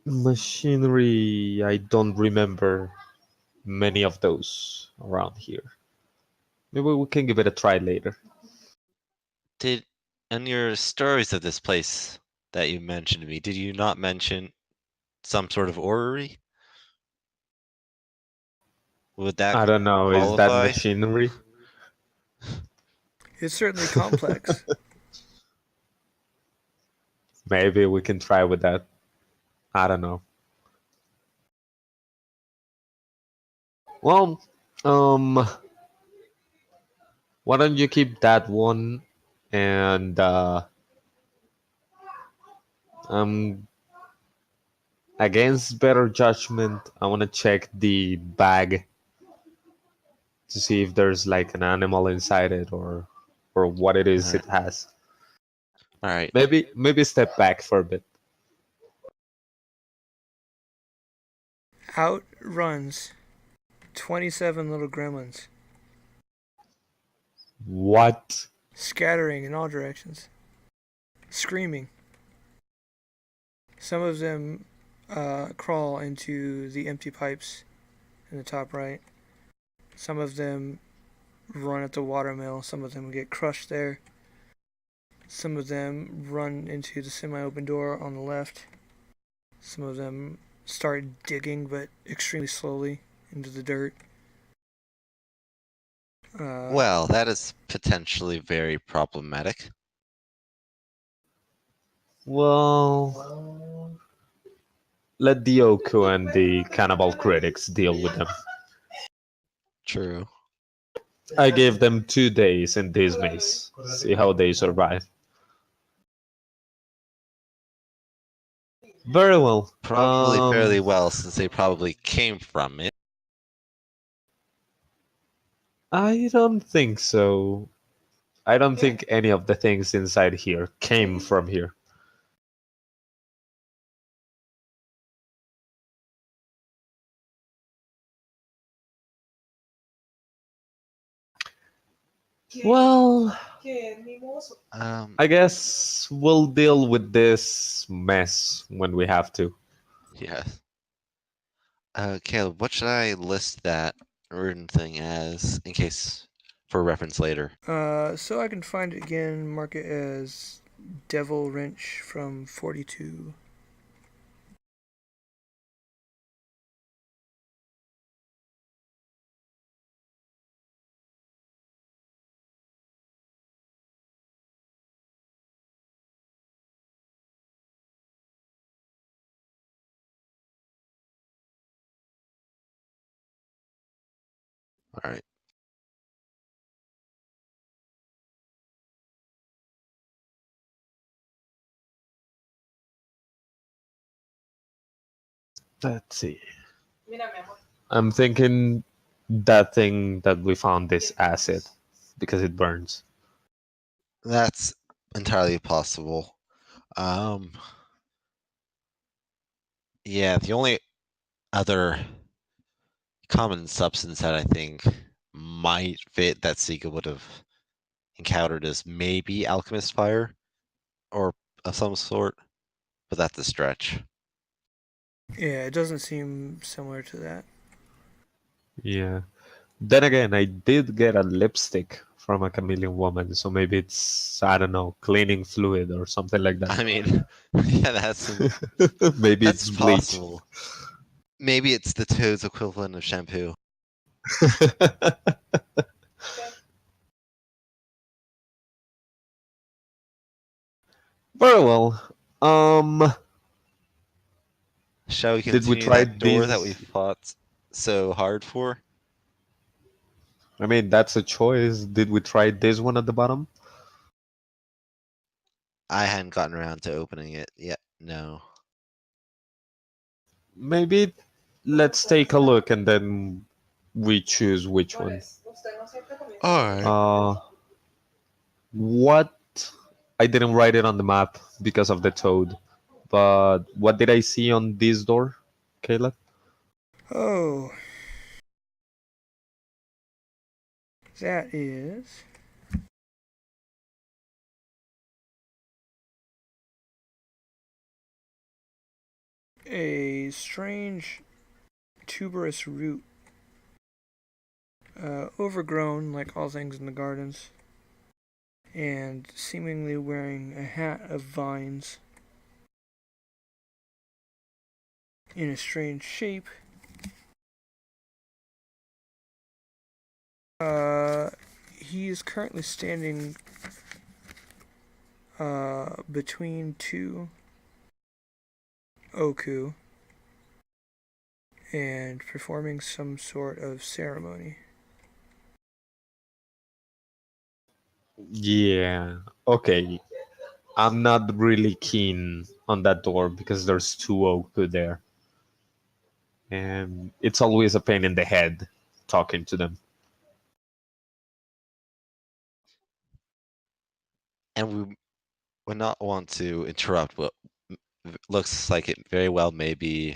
Machinery. I don't remember many of those around here. Maybe we can give it a try later. Did, in your stories of this place that you mentioned to me, did you not mention some sort of orrery? Would that I don't know. Is that qualify? machinery? It's certainly complex. Maybe we can try with that. I don't know. Well, um, why don't you keep that one? And um, against better judgment, I want to check the bag to see if there's like an animal inside it or what it is it Alright. has. Alright. Maybe step back for a bit. Out runs 27 little gremlins, What? scattering in all directions, screaming. Some of them crawl into the empty pipes in the top right. Some of them run at the watermill. Some of them get crushed there. Some of them run into the semi-open door on the left. Some of them start digging, but extremely slowly, into the dirt. Well, that is potentially very problematic. Well, let the Oku and the cannibal critics deal with them. True. I gave them 2 days in this maze. See how they survive. Very well. Probably fairly well since they probably came from it. I don't think so. I don't think any of the things inside here came from here. Well, I guess we'll deal with this mess when we have to. Yes. Caleb, what should I list that rune thing as in case for reference later? So I can find it again, mark it as Devil Wrench from 42. All right. Let's see. I'm thinking that thing that we found is acid because it burns. That's entirely possible. Um, yeah, the only other common substance that I think might fit that Sika would have encountered is maybe alchemist fire or of some sort, but that's a stretch. Yeah, it doesn't seem similar to that. Yeah. Then again, I did get a lipstick from a chameleon woman, so maybe it's, I don't know, cleaning fluid or something like that. I mean, yeah, Maybe that's it's bleach. possible. Maybe it's the toad's equivalent of shampoo. Very well. Shall we Did we continue try that door that we this? fought so hard for? I mean, that's a choice. Did we try this one at the bottom? I hadn't gotten around to opening it yet. No. Maybe let's take a look and then we choose which one. All right. What? I didn't write it on the map because of the toad. But what did I see on this door, Caleb? Oh, that is a strange tuberous root, overgrown like all things in the gardens, and seemingly wearing a hat of vines in a strange shape. He is currently standing between two Oku and performing some sort of ceremony. Yeah. Okay. I'm not really keen on that door because there's two oak there. And it's always a pain in the head talking to them. And we would not want to interrupt what looks like it very well may be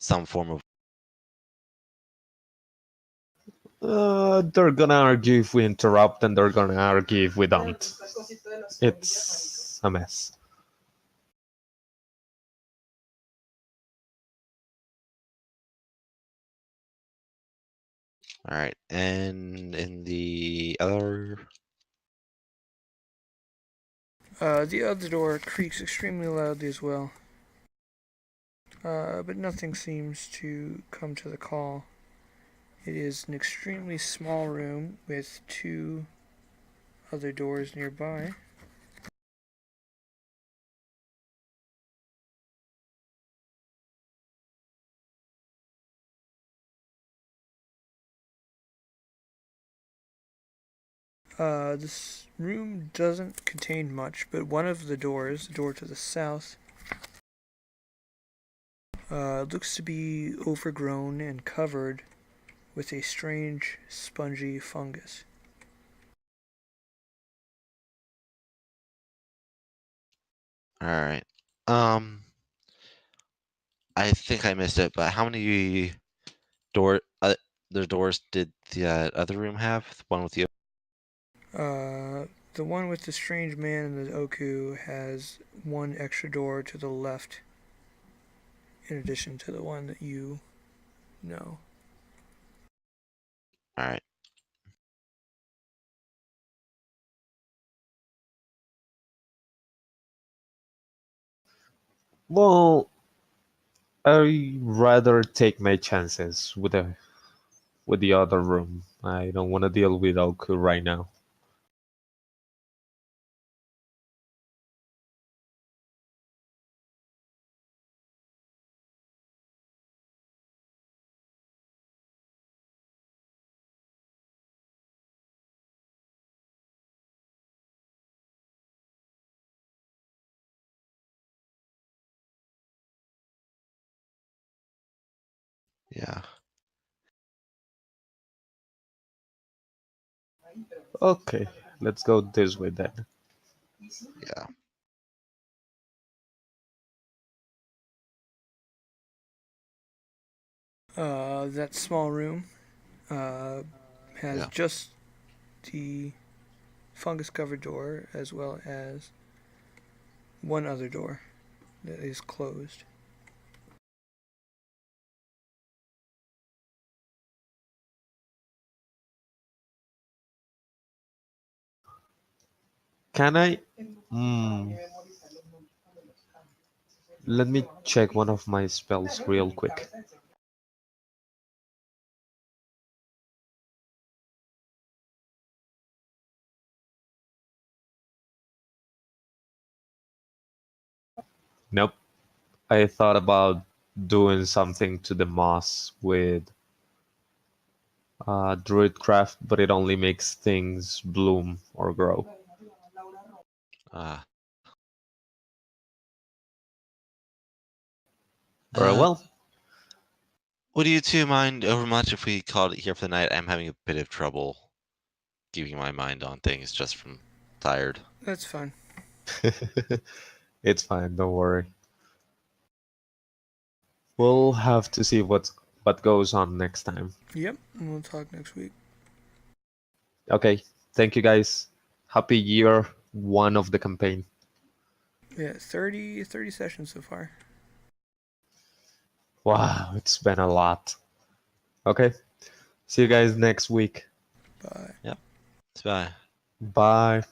some form of. They're gonna argue if we interrupt, and they're gonna argue if we don't. It's a mess. All right. And in the other. The other door creaks extremely loudly as well, but nothing seems to come to the call. It is an extremely small room with two other doors nearby. This room doesn't contain much, but one of the doors, the door to the south, looks to be overgrown and covered with a strange, spongy fungus. All right. Um, I think I missed it, but how many the doors did the other room have? The one with the. The one with the strange man and the Oku has one extra door to the left, in addition to the one that you know. All right. Well, I rather take my chances with the other room. I don't want to deal with Oku right now. Yeah. Okay, let's go this way then. Yeah. That small room has Yeah. just the fungus covered door as well as one other door that is closed. Can I? Hmm. Let me check one of my spells real quick. Nope. I thought about doing something to the moss with Druidcraft, but it only makes things bloom or grow. Uh, Very well. would you two mind over much if we called it here for the night? I'm having a bit of trouble keeping my mind on things just from tired. That's fine. It's fine, don't worry. We'll have to see what goes on next time. Yep, and we'll talk next week. Okay, thank you guys. Happy year one of the campaign. Yeah, 30 sessions so far. Wow, it's been a lot. Okay, see you guys next week. Bye. Bye. Bye.